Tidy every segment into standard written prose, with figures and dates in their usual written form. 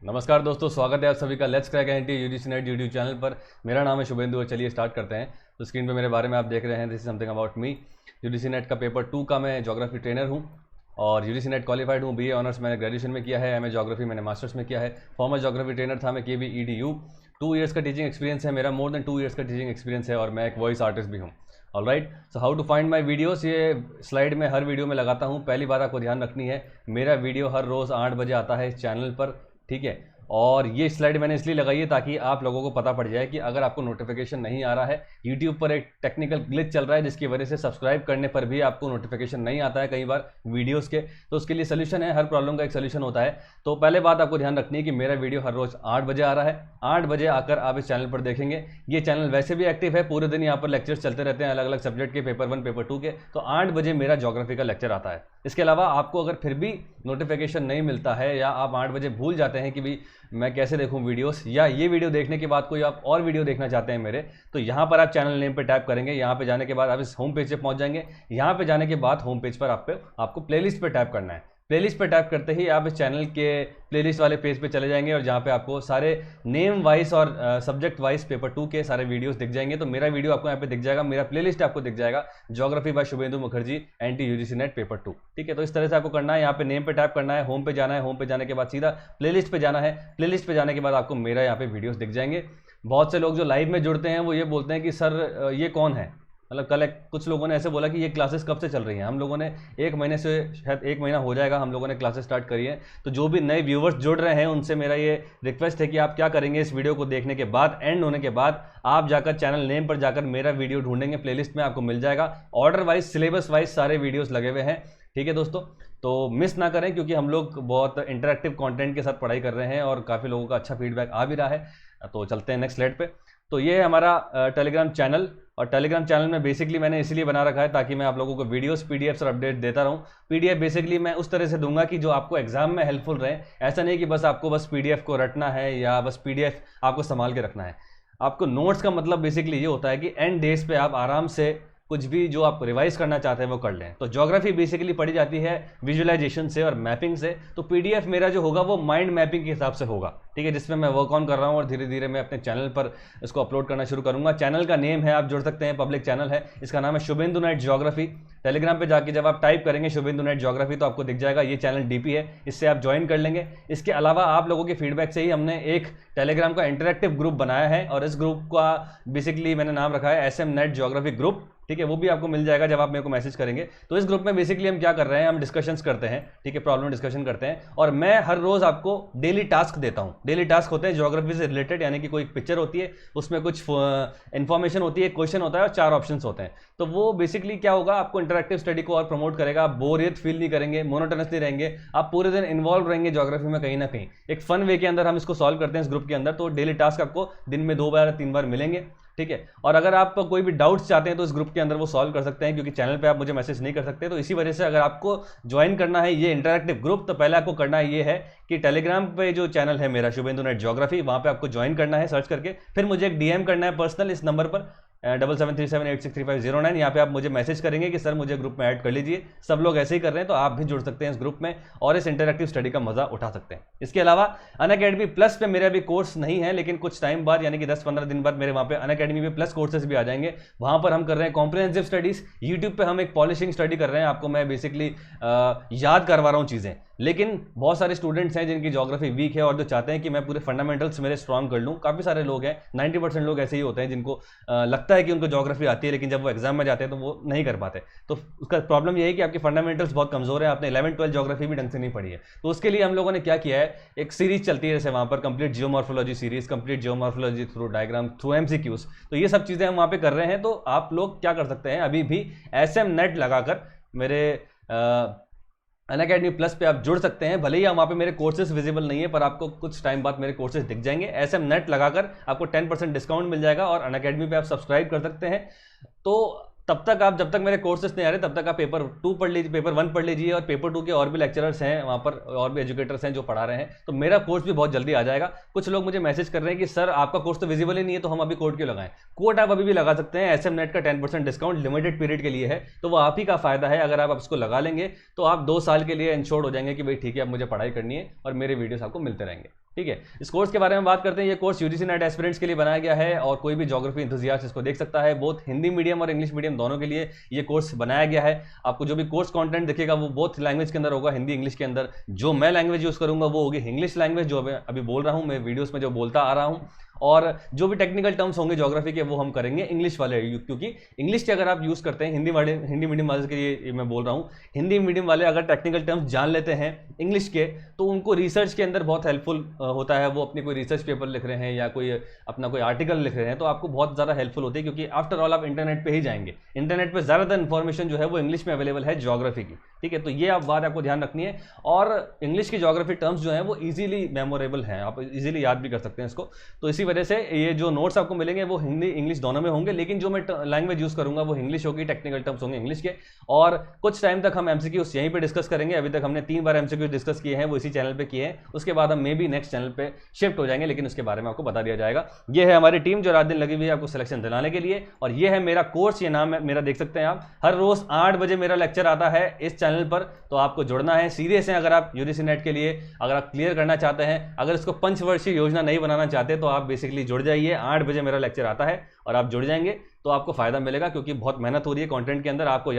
नमस्कार दोस्तों, स्वागत है आप सभी का let's crack NTA UGC NET YouTube channel पर। मेरा नाम है शुभेंदु और चलिए स्टार्ट करते हैं। तो स्क्रीन पे मेरे बारे में आप देख रहे हैं, this is something about me. UGC net का पेपर 2 का मैं ज्योग्राफी ट्रेनर हूँ और यूजीसी नेट क्वालिफाइड हूँ। बीए ऑनर्स मैंने ग्रेजुएशन में किया है, एमए ज्योग्राफी मैंने मास्टर्स में किया है। फॉर्मर ज्योग्राफी ट्रेनर था मैं KBEDU। 2 ईयर्स का टीचिंग एक्सपीरियंस है मेरा, मोर देन 2 ईयर्स का टीचिंग एक्सपीरियंस है और मैं एक वॉइस आर्टिस्ट भी हूँ। Alright, so how to find my videos, ये स्लाइड में हर वीडियो में लगाता हूँ। पहली बात आपको ध्यान रखनी है, मेरा वीडियो हर रोज़ 8 बजे आता है इस चैनल पर, ठीक है। और ये स्लाइड मैंने इसलिए लगाई है ताकि आप लोगों को पता पड़ जाए कि अगर आपको नोटिफिकेशन नहीं आ रहा है, यूट्यूब पर एक टेक्निकल ग्लिच चल रहा है जिसकी वजह से सब्सक्राइब करने पर भी आपको नोटिफिकेशन नहीं आता है कई बार वीडियोस के। तो उसके लिए सोल्यूशन है, हर प्रॉब्लम का एक सोल्यूशन होता है। तो पहले बात आपको ध्यान रखनी है कि मेरा वीडियो हर रोज़ 8 बजे आ रहा है। 8 बजे आकर आप इस चैनल पर देखेंगे। ये चैनल वैसे भी एक्टिव है, पूरे दिन यहाँ पर लेक्चर्स चलते रहते हैं अलग अलग सब्जेक्ट के, पेपर 1 पेपर 2 के। तो 8 बजे मेरा ज्योग्राफी का लेक्चर आता है। इसके अलावा आपको अगर फिर भी नोटिफिकेशन नहीं मिलता है या आप 8 बजे भूल जाते हैं कि भाई मैं कैसे देखूं वीडियोस, या ये वीडियो देखने के बाद कोई आप और वीडियो देखना चाहते हैं मेरे, तो यहाँ पर आप चैनल नेम पे टैप करेंगे। यहाँ पे जाने के बाद आप इस होम पेज पे पहुंच जाएंगे। यहाँ पे जाने के बाद होम पेज पर आपको प्लेलिस्ट पे टैप करना है। प्लेलिस्ट पे टैप करते ही आप इस चैनल के प्लेलिस्ट वाले पेज पे चले जाएंगे और जहाँ पे आपको सारे नेम वाइज और सब्जेक्ट वाइज पेपर 2 के सारे वीडियोस दिख जाएंगे। तो मेरा वीडियो आपको यहाँ पे दिख जाएगा, मेरा प्लेलिस्ट आपको दिख जाएगा, geography by Shubhendu Mukherjee NTA UGC NET paper 2, ठीक है। तो इस तरह से आपको करना है, यहाँ पे नेम पे टैप करना है, होम पे जाना है, होम पे जाने के बाद सीधा प्लेलिस्ट पे जाना है। प्लेलिस्ट पे जाने के बाद आपको मेरा यहाँ पे वीडियोस दिख जाएंगे। बहुत से लोग जो लाइव में जुड़ते हैं वो ये बोलते हैं कि सर ये कौन है, मतलब कल कुछ लोगों ने ऐसे बोला कि ये क्लासेस कब से चल रही हैं। हम लोगों ने 1 महीने से, शायद 1 महीना हो जाएगा हम लोगों ने क्लासेस स्टार्ट करी है। तो जो भी नए व्यूवर्स जुड़ रहे हैं उनसे मेरा ये रिक्वेस्ट है कि आप क्या करेंगे, इस वीडियो को देखने के बाद, एंड होने के बाद आप जाकर चैनल नेम पर जाकर मेरा वीडियो ढूंढेंगे, प्लेलिस्ट में आपको मिल जाएगा। ऑर्डर वाइज, सिलेबस वाइज सारे वीडियोज़ लगे हुए हैं, ठीक है दोस्तों। तो मिस ना करें क्योंकि हम लोग बहुत इंटरेक्टिव कंटेंट के साथ पढ़ाई कर रहे हैं और काफ़ी लोगों का अच्छा फीडबैक आ भी रहा है। तो चलते हैं नेक्स्ट स्लाइड पे। तो ये है हमारा टेलीग्राम चैनल, और टेलीग्राम चैनल में बेसिकली मैंने इसलिए बना रखा है ताकि मैं आप लोगों को वीडियोस, पीडीएफ्स और अपडेट देता रहूं। पीडीएफ बेसिकली मैं उस तरह से दूंगा कि जो आपको एग्जाम में हेल्पफुल रहे। ऐसा नहीं कि बस आपको बस पीडीएफ को रटना है या बस पीडीएफ आपको संभाल के रखना है। आपको नोट्स का मतलब बेसिकली ये होता है कि एंड डेज पे आप आराम से कुछ भी जो आप रिवाइज करना चाहते हैं वो कर लें। तो ज्योग्राफी बेसिकली पढ़ी जाती है विजुअलाइजेशन से और मैपिंग से। तो पीडीएफ मेरा जो होगा वो माइंड मैपिंग के हिसाब से होगा, ठीक है, जिसमें मैं वर्क ऑन कर रहा हूँ और धीरे धीरे मैं अपने चैनल पर इसको अपलोड करना शुरू करूँगा। चैनल का नेम है, आप जुड़ सकते हैं, पब्लिक चैनल है, इसका नाम है शुभेंदु नेट ज्योग्राफी। टेलीग्राम पे जाके जब आप टाइप करेंगे शुभेंदु नेट ज्योग्राफी तो आपको दिख जाएगा, ये चैनल डीपी है, इससे आप ज्वाइन कर लेंगे। इसके अलावा आप लोगों के फीडबैक से ही हमने एक टेलीग्राम का इंटरेक्टिव ग्रुप बनाया है और इस ग्रुप का बेसिकली मैंने नाम रखा है SM नेट ज्योग्राफी ग्रुप, ठीक है। वो भी आपको मिल जाएगा जब आप मेरे को मैसेज करेंगे। तो इस ग्रुप में बेसिकली हम क्या कर रहे हैं, हम डिस्कशंस करते हैं, ठीक है, प्रॉब्लम डिस्कशन करते हैं और मैं हर रोज आपको डेली टास्क देता हूं। डेली टास्क होते हैं ज्योग्राफी से रिलेटेड, यानी कि कोई पिक्चर होती है, उसमें कुछ इन्फॉर्मेशन होती है, क्वेश्चन होता है और 4 ऑप्शंस होते हैं। तो वो बेसिकली क्या होगा, आपको इंटरेक्टिव स्टडी को और प्रमोट करेगा। आप बोरियत फील नहीं करेंगे, मोनोटोनस नहीं रहेंगे, आप पूरे दिन इन्वॉल्व रहेंगे ज्योग्राफी में कहीं ना कहीं। एक फन वे के अंदर हम इसको सॉल्व करते हैं इस ग्रुप के अंदर। तो डेली टास्क आपको दिन में 2 बार 3 बार मिलेंगे, ठीक है। और अगर आप कोई भी डाउट्स चाहते हैं तो इस ग्रुप के अंदर वो सॉल्व कर सकते हैं, क्योंकि चैनल पे आप मुझे मैसेज नहीं कर सकते। तो इसी वजह से अगर आपको ज्वाइन करना है ये इंटरेक्टिव ग्रुप, तो पहले आपको करना ये है कि टेलीग्राम पे जो चैनल है मेरा शुभेंदु नेट ज्योग्राफी, वहां पे आपको ज्वाइन करना है सर्च करके। फिर मुझे एक DM करना है पर्सनल इस नंबर पर 7737863509। यहाँ पे आप मुझे मैसेज करेंगे कि सर मुझे ग्रुप में ऐड कर लीजिए। सब लोग ऐसे ही कर रहे हैं, तो आप भी जुड़ सकते हैं इस ग्रुप में और इस इंटरेक्टिव स्टडी का मजा उठा सकते हैं। इसके अलावा अनअकैडमी प्लस पे मेरे अभी कोर्स नहीं है, लेकिन कुछ टाइम बाद यानी कि 10-15 दिन बाद मेरे वहाँ पे अनअकैडमी पे प्लस कोर्सेज भी आ जाएंगे। वहाँ पर हम कर रहे हैं कॉम्प्रिहेंसिव स्टडीज। यूट्यूब पे हम एक पॉलिशिंग स्टडी कर रहे हैं, आपको मैं बेसिकली याद करवा रहा हूँ चीज़ें। लेकिन बहुत सारे स्टूडेंट्स हैं जिनकी ज्योग्राफी वीक है और जो चाहते हैं कि मैं पूरे फंडामेंटल्स मेरे स्ट्रॉन्ग कर लूँ। काफ़ी सारे लोग हैं, 90% लोग ऐसे ही होते हैं जिनको लगता है कि उनको ज्योग्राफी आती है, लेकिन जब वो एग्जाम में जाते हैं तो वो नहीं कर पाते। तो उसका प्रॉब्लम ये है कि आपके फंडामेंटल्स बहुत कमजोर है, आपने 11-12 ज्योग्राफी भी ढंग से नहीं पढ़ी है। तो उसके लिए हम लोगों ने क्या किया है, एक सीरीज चलती है जैसे वहाँ पर complete geomorphology series, complete geomorphology through diagram, through MCQs। तो ये सब चीज़ें हम वहाँ पे कर रहे हैं। तो आप लोग क्या कर सकते हैं, अभी भी SM नेट लगाकर मेरे अनअकैडमी प्लस पे आप जुड़ सकते हैं। भले ही वहाँ पे मेरे कोर्सेज विजिबल नहीं है, पर आपको कुछ टाइम बाद मेरे कोर्सेज दिख जाएंगे। SM नेट लगाकर आपको 10% डिस्काउंट मिल जाएगा और अनअकैडमी पे आप सब्सक्राइब कर सकते हैं। तो तब तक आप, जब तक मेरे कोर्सेज नहीं आ रहे तब तक आप पेपर 2 पढ़ लीजिए, पेपर 1 पढ़ लीजिए, और पेपर 2 के और भी लेक्चरर्स हैं वहाँ पर, और भी एजुकेटर्स हैं जो पढ़ा रहे हैं। तो मेरा कोर्स भी बहुत जल्दी आ जाएगा। कुछ लोग मुझे मैसेज कर रहे हैं कि सर आपका कोर्स तो विजिबल ही नहीं है, तो हम अभी कोड क्यों लगाएं। कोड आप अभी भी लगा सकते हैं, SM नेट का 10% डिस्काउंट लिमिटेड पीरियड के लिए है, तो वो आप ही का फायदा है। अगर आप इसको लगा लेंगे तो आप 2 साल के लिए इंश्योर्ड हो जाएंगे कि भाई ठीक है अब मुझे पढ़ाई करनी है और मेरे वीडियोस आपको मिलते रहेंगे। ठीक है, इस कोर्स के बारे में बात करते हैं। ये कोर्स यूजीसी नेट एस्पिरेंट्स के लिए बनाया गया है और कोई भी ज्योग्राफी एंथुसियास्ट इसको देख सकता है। बोथ हिंदी मीडियम और इंग्लिश मीडियम दोनों के लिए ये कोर्स बनाया गया है। आपको जो भी कोर्स कंटेंट दिखेगा वो बोथ लैंग्वेज के अंदर होगा, हिंदी इंग्लिश के अंदर। जो मैं लैंग्वेज यूज़ करूंगा वो होगी इंग्लिश लैंग्वेज, जो अभी बोल रहा हूँ मैं वीडियोज़ में जो बोलता आ रहा हूँ। और जो भी टेक्निकल टर्म्स होंगे ज्योग्राफी के वो हम करेंगे इंग्लिश वाले, क्योंकि इंग्लिश के अगर आप यूज़ करते हैं हिंदी मीडियम वाले के लिए मैं बोल रहा हूँ, हिंदी मीडियम वाले अगर टेक्निकल टर्म्स जान लेते हैं इंग्लिश के तो उनको रिसर्च के अंदर बहुत हेल्पफुल होता है। वो अपनी कोई रिसर्च पेपर लिख रहे हैं या कोई अपना कोई आर्टिकल लिख रहे हैं तो आपको बहुत ज़्यादा हेल्पफुल होती है, क्योंकि आफ्टर ऑल आप इंटरनेट पर ही जाएंगे। इंटरनेट पर ज़्यादातर इन्फॉर्मेशन जो है वो इंग्लिश में अवेलेबल है ज्योग्राफी की, ठीक है। तो ये आप बात आपको ध्यान रखनी है। और इंग्लिश की ज्योग्राफी टर्म्स जो हैं वो इजीली मेमोरेबल हैं, आप इजीली याद भी कर सकते हैं इसको। तो इसी वजह से ये जो नोट्स आपको मिलेंगे वो हिंदी इंग्लिश दोनों में होंगे, लेकिन जो मैं लैंग्वेज यूज़ करूंगा वो इंग्लिश होगी, टेक्निकल टर्म्स होंगे इंग्लिश के। और कुछ टाइम तक हम एमसीक्यूज यहीं पे डिस्कस करेंगे। अभी तक हमने 3 बार एमसीक्यूज डिस्कस किए हैं, वो इसी चैनल पे किए हैं। उसके बाद हम मे भी नेक्स्ट चैनल पे शिफ्ट हो जाएंगे, लेकिन उसके बारे में आपको बता दिया जाएगा। ये है हमारी टीम जो रात दिन लगी हुई है आपको सिलेक्शन दिलाने के लिए। और ये है मेरा कोर्स, ये नाम है मेरा, देख सकते हैं आप। हर रोज 8 बजे मेरा लेक्चर आता है इस चैनल पर, तो आपको जुड़ना है। सीरियस है अगर आप यूजीसी नेट के लिए, अगर आप क्लियर करना चाहते हैं, अगर इसको पंचवर्षीय योजना नहीं बनाना चाहते तो आप बेसिकली जुड़ जाइए। 8 बजे मेरा लेक्चर आता है और आप जुड़ जाएंगे तो आपको फायदा मिलेगा, क्योंकि बहुत मेहनत हो रही है कंटेंट के अंदर। आपको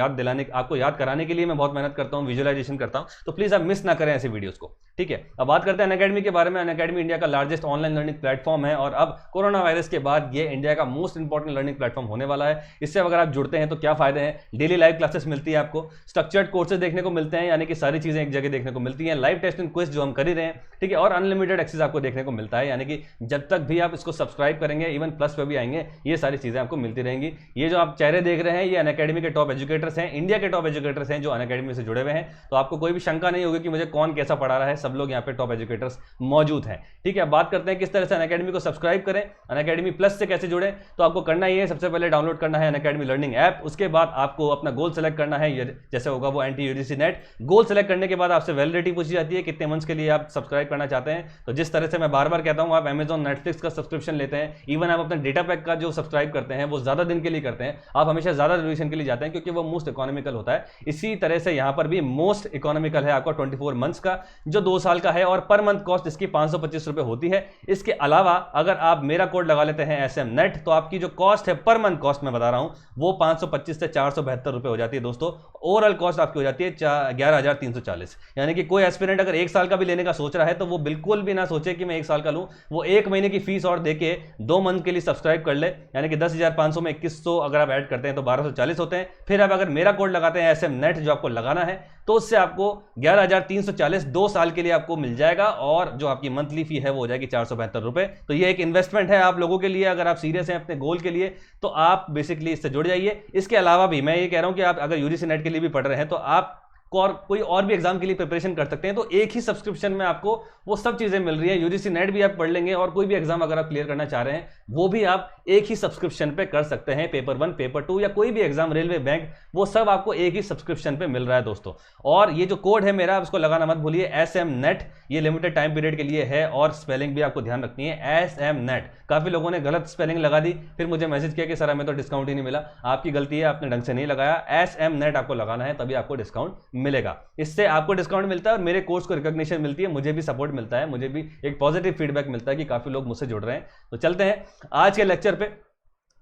याद कराने के लिए मैं बहुत मेहनत करता हूं, विजुअलाइजेशन करता हूं। तो प्लीज आप मिस ना करें ऐसे वीडियोस को, ठीक है। अब बात करते हैं अनअकैडमी के बारे में। अनअकैडमी इंडिया का लार्जेस्ट ऑनलाइन लर्निंग प्लेटफॉर्म है और अब कोरोना वायरस के बाद ये इंडिया का मोस्ट इंपॉर्टेंट लर्निंग प्लेटफॉर्म होने वाला है। इससे अगर आप जुड़ते हैं तो क्या फायदे हैं? डेली लाइव क्लासेस मिलती है आपको, स्ट्रक्चर्ड कोर्सेज देखने को मिलते हैं, यानी कि सारी चीजें एक जगह देखने को मिलती हैं, लाइव टेस्ट एंड क्विज जो हम कर ही रहे हैं, ठीक है। और अनलिमिटेड एक्सेस आपको देखने को मिलता है, यानी कि जब तक भी आप इसको सब्सक्राइब करेंगे, इवन प्लस पे भी आएंगे, ये सारी चीजें आपको मिलती रहेंगी। ये जो आप चेहरे देख रहे हैं ये अनअकैडमी के टॉप एजुकेटर्स हैं, इंडिया के टॉप एजुकेटर्स हैं जो अनअकैडमी से जुड़े हुए हैं। तो आपको कोई भी शंका नहीं होगी कि मुझे कौन कैसा पढ़ा रहा है, सब लोग यहाँ पे टॉप एजुकेटर्स मौजूद हैं, ठीक है। बात करते हैं किस तरह से अनअकैडमी को सब्सक्राइब करें, अनअकैडमी प्लस से कैसे जुड़े। तो आपको करना ही है, सबसे पहले डाउनलोड करना है अनअकैडमी लर्निंग ऐप। उसके बाद आपको अपना गोल सेलेक्ट करना है, जैसे होगा वो anti UGC net. Goal select करने के बाद आपसे वैलिडिटी पूछी जाती है, कितने मंथ्स के लिए आप सब्सक्राइब करना चाहते हैं। तो जिस तरह से मैं बार बार कहता हूं, आप अमेजॉन नेटफ्लिक्स का सब्सक्रिप्शन लेते हैं, इवन आप अपना डेटा पैक का जो सब्सक्राइब करते हैं वो ज्यादा दिन के लिए करते हैं, आप हमेशा ज्यादा ड्यूरेशन के लिए जाते हैं, क्योंकि वो मोस्ट इकोनॉमिकल होता है। इसी तरह से यहां पर भी मोस्ट इकोनॉमिकल है आपका 24 मंथ्स का, जो 2 साल का है, और पर मंथ कॉस्ट इसकी 525 रुपए होती है। इसके अलावा अगर आप मेरा कोड लगा लेते हैं SM नेट, तो आपकी जो कॉस्ट है पर मंथ कॉस्ट मैं बता रहा हूं वो 525 से 472 रुपए हो जाती है दोस्तों। ओवरऑल कॉस्ट आपकी हो जाती है 11,340। यानी कि कोई एस्पिरेंट अगर 1 साल का भी लेने का सोच रहा है तो वो बिल्कुल भी ना सोचे कि मैं 1 साल का लूं, वो 1 महीने की फीस और देके 2 मंथ के लिए सब्सक्राइब कर ले। यानी कि 10,500 में 2100 अगर आप ऐड करते हैं तो 1240 होते हैं। फिर आप अगर मेरा कोड लगाते हैं SM नेट जो आपको लगाना है, तो उससे आपको 11,340 2 साल के लिए आपको मिल जाएगा, और जो आपकी मंथली फी है वो हो जाएगी 472 रुपए। तो ये एक इन्वेस्टमेंट है आप लोगों के लिए, अगर आप सीरियस हैं अपने गोल के लिए तो आप बेसिकली इससे जुड़ जाइए। इसके अलावा भी मैं ये कह रहा हूं कि आप अगर यूजीसी नेट के लिए भी पढ़ रहे हैं तो आप कोई और भी एग्जाम के लिए प्रिपरेशन कर सकते हैं, तो एक ही सब्सक्रिप्शन में आपको वो सब चीजें मिल रही है। यूजीसी नेट भी आप पढ़ लेंगे और कोई भी एग्जाम अगर आप क्लियर करना चाह रहे हैं वो भी आप एक ही सब्सक्रिप्शन पे कर सकते हैं। पेपर 1, पेपर 2 या कोई भी एग्जाम, रेलवे, बैंक, वो सब आपको एक ही सब्सक्रिप्शन पे मिल रहा है दोस्तों। और ये जो कोड है मेरा, उसको लगाना मत भूलिए, SM नेट। ये लिमिटेड टाइम पीरियड के लिए है और स्पेलिंग भी आपको ध्यान रखनी है, SM नेट। काफी लोगों ने गलत स्पेलिंग लगा दी, फिर मुझे मैसेज किया कि सर हमें तो डिस्काउंट ही नहीं मिला। आपकी गलती है, आपने ढंग से नहीं लगाया। SM नेट आपको लगाना है, तभी आपको डिस्काउंट मिलेगा। इससे आपको डिस्काउंट मिलता है और मेरे कोर्स को रिकॉग्निशन मिलती है, मुझे भी सपोर्ट मिलता है, मुझे भी एक पॉजिटिव फीडबैक मिलता है कि काफी लोग मुझसे जुड़ रहे हैं। तो चलते हैं आज के लेक्चर पे।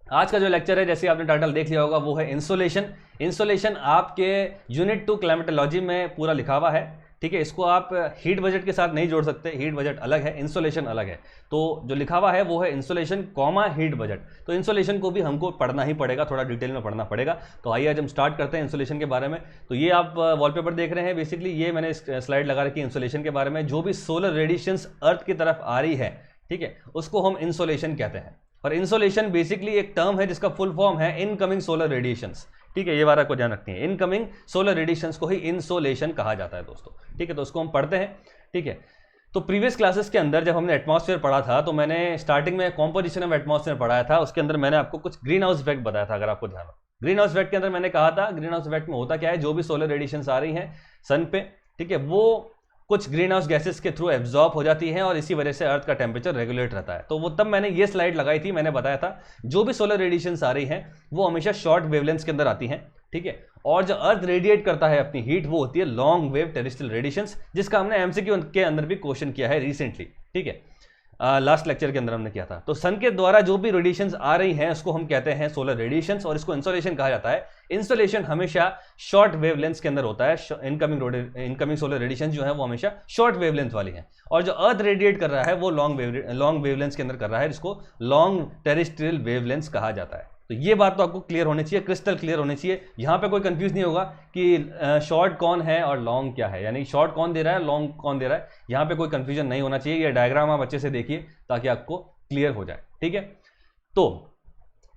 आज का जो लेक्चर है, जैसे आपने टाइटल देख लिया होगा, वो है इंसोलेशन। इंसोलेशन आपके यूनिट 2 क्लाइमेटोलॉजी में पूरा लिखा हुआ है, ठीक है। इसको आप हीट बजट के साथ नहीं जोड़ सकते, हीट बजट अलग है, इंसोलेशन अलग है। तो जो लिखा हुआ है वो है इंसोलेशन कॉमा हीट बजट। तो इंसोलेशन को भी हमको पढ़ना ही पड़ेगा, थोड़ा डिटेल में पढ़ना पड़ेगा। तो आइए आज हम स्टार्ट करते हैं इंसोलेशन के बारे में। तो ये आप वॉलपेपर देख रहे हैं, बेसिकली ये मैंने स्लाइड लगा रखी है इंसोलेशन के बारे में। जो भी सोलर रेडिएशंस अर्थ की तरफ आ रही है, ठीक है, उसको हम इंसोलेशन कहते हैं। और इंसोलेशन बेसिकली एक टर्म है जिसका फुल फॉर्म है इनकमिंग सोलर रेडिएशंस, ठीक है। ये बात आपको ध्यान रखनी है, इनकमिंग सोलर रेडिएशंस को ही इंसोलेशन कहा जाता है दोस्तों, ठीक है। तो उसको हम पढ़ते हैं, ठीक है। तो प्रीवियस क्लासेस के अंदर जब हमने एटमॉस्फेयर पढ़ा था, तो मैंने स्टार्टिंग में कॉम्पोजिशन ऑफ एटमॉस्फेयर पढ़ाया था। उसके अंदर मैंने आपको कुछ ग्रीन हाउस इफेक्ट बताया था, अगर आपको ध्यान हो। ग्रीन हाउस इफेक्ट के अंदर मैंने कहा था, ग्रीन हाउस इफेक्ट में होता क्या है, जो भी सोलर रेडिएशंस आ रही हैं सन पे, ठीक है, वो कुछ ग्रीन हाउस गैसेस के थ्रू एब्जॉर्ब हो जाती हैं और इसी वजह से अर्थ का टेम्परेचर रेगुलेट रहता है। तो वो तब मैंने ये स्लाइड लगाई थी, मैंने बताया था जो भी सोलर रेडिएशंस आ रही हैं वो हमेशा शॉर्ट वेवलेंथ के अंदर आती हैं, ठीक है। और जो अर्थ रेडिएट करता है अपनी हीट वो होती है लॉन्ग वेव टेरेस्ट्रियल रेडिएशंस, जिसका हमने एमसीक्यू के अंदर भी क्वेश्चन किया है रिसेंटली, ठीक है, लास्ट लेक्चर के अंदर हमने किया था। तो सन के द्वारा जो भी रेडिएशंस आ रही हैं उसको हम कहते हैं सोलर रेडिएशंस, और इसको इंसोलेशन कहा जाता है। इंसोलेशन हमेशा शॉर्ट वेवलेंथ के अंदर होता है। इनकमिंग सोलर रेडिएशन जो है वो हमेशा शॉर्ट वेवलेंथ वाली है, और जो अर्थ रेडिएट कर रहा है वो लॉन्ग वेवलेंथ के अंदर कर रहा है, जिसको लॉन्ग टेरेस्ट्रियल वेवलेंथ कहा जाता है। तो ये बात तो आपको क्लियर होनी चाहिए, क्रिस्टल क्लियर होनी चाहिए। यहाँ पे कोई कंफ्यूज नहीं होगा कि शॉर्ट कौन है और लॉन्ग क्या है, यानी शॉर्ट कौन दे रहा है, लॉन्ग कौन दे रहा है, यहाँ पे कोई कंफ्यूजन नहीं होना चाहिए। ये डायग्राम आप अच्छे से देखिए ताकि आपको क्लियर हो जाए, ठीक है। तो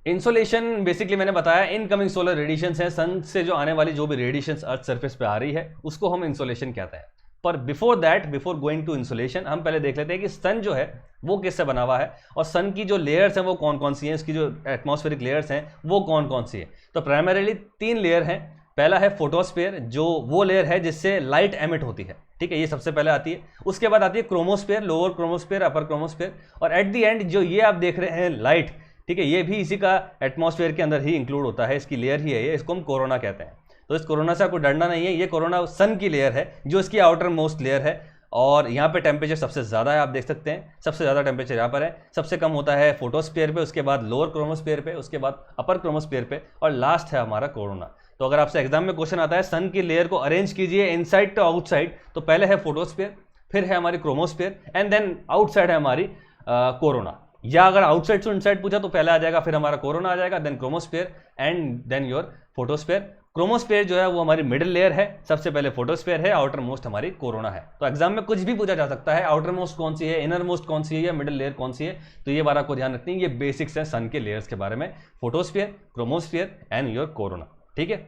इंसोलेशन बेसिकली मैंने बताया इनकमिंग सोलर रेडिएशन है, सन से जो आने वाली जो भी रेडिएशन अर्थ सरफेस पे आ रही है उसको हम इंसोलेशन कहते हैं। पर बिफोर गोइंग टू इंसोलेशन हम पहले देख लेते हैं कि सन जो है वो किससे बना हुआ है, और सन की जो लेयर्स हैं वो कौन कौन सी हैं, इसकी जो एटमॉस्फेरिक लेयर्स हैं वो कौन कौन सी है। तो प्राइमरीली 3 लेयर हैं। पहला है फोटोस्फीयर, जो वो लेयर है जिससे लाइट एमिट होती है, ठीक है, ये सबसे पहले आती है। उसके बाद आती है क्रोमोस्फीयर, लोअर क्रोमोस्फीयर, अपर क्रोमोस्फीयर, और एट दी एंड जो ये आप देख रहे हैं लाइट, ठीक है, ये भी इसी का एटमॉस्फेयर के अंदर ही इंक्लूड होता है, इसकी लेयर ही है ये, इसको हम कोरोना कहते हैं। तो इस कोरोना से आपको डरना नहीं है, ये कोरोना सन की लेयर है जो इसकी आउटर मोस्ट लेयर है, और यहाँ पे टेम्परेचर सबसे ज़्यादा है, आप देख सकते हैं सबसे ज़्यादा टेम्परेचर यहाँ पर है। सबसे कम होता है फोटोस्फीयर पे, उसके बाद लोअर क्रोमोस्फीयर पे, उसके बाद अपर क्रोमोस्फीयर पे, और लास्ट है हमारा कोरोना। तो अगर आपसे एग्जाम में क्वेश्चन आता है सन की लेयर को अरेंज कीजिए इनसाइड टू आउटसाइड, तो पहले है फोटोस्फीयर, फिर है हमारी क्रोमोस्फीयर, एंड देन आउटसाइड है हमारी कोरोना। या अगर आउटसाइड टू इनसाइड पूछा तो पहले आ जाएगा, फिर हमारा कोरोना आ जाएगा, then chromosphere, and then your photosphere. Chromosphere जो है वो हमारी मिडिल लेयर है, सबसे पहले फोटोस्फीयर है, आउटर मोस्ट हमारी कोरोना है। तो एग्जाम में कुछ भी पूछा जा सकता है, आउटर मोस्ट कौन सी है, इनर मोस्ट कौन सी है, या मिडिल लेयर कौन सी है। तो ये बात आपको ध्यान रखनी है, ये बेसिक्स है सन के लेयर्स के बारे में, photosphere, chromosphere and your corona, ठीक है।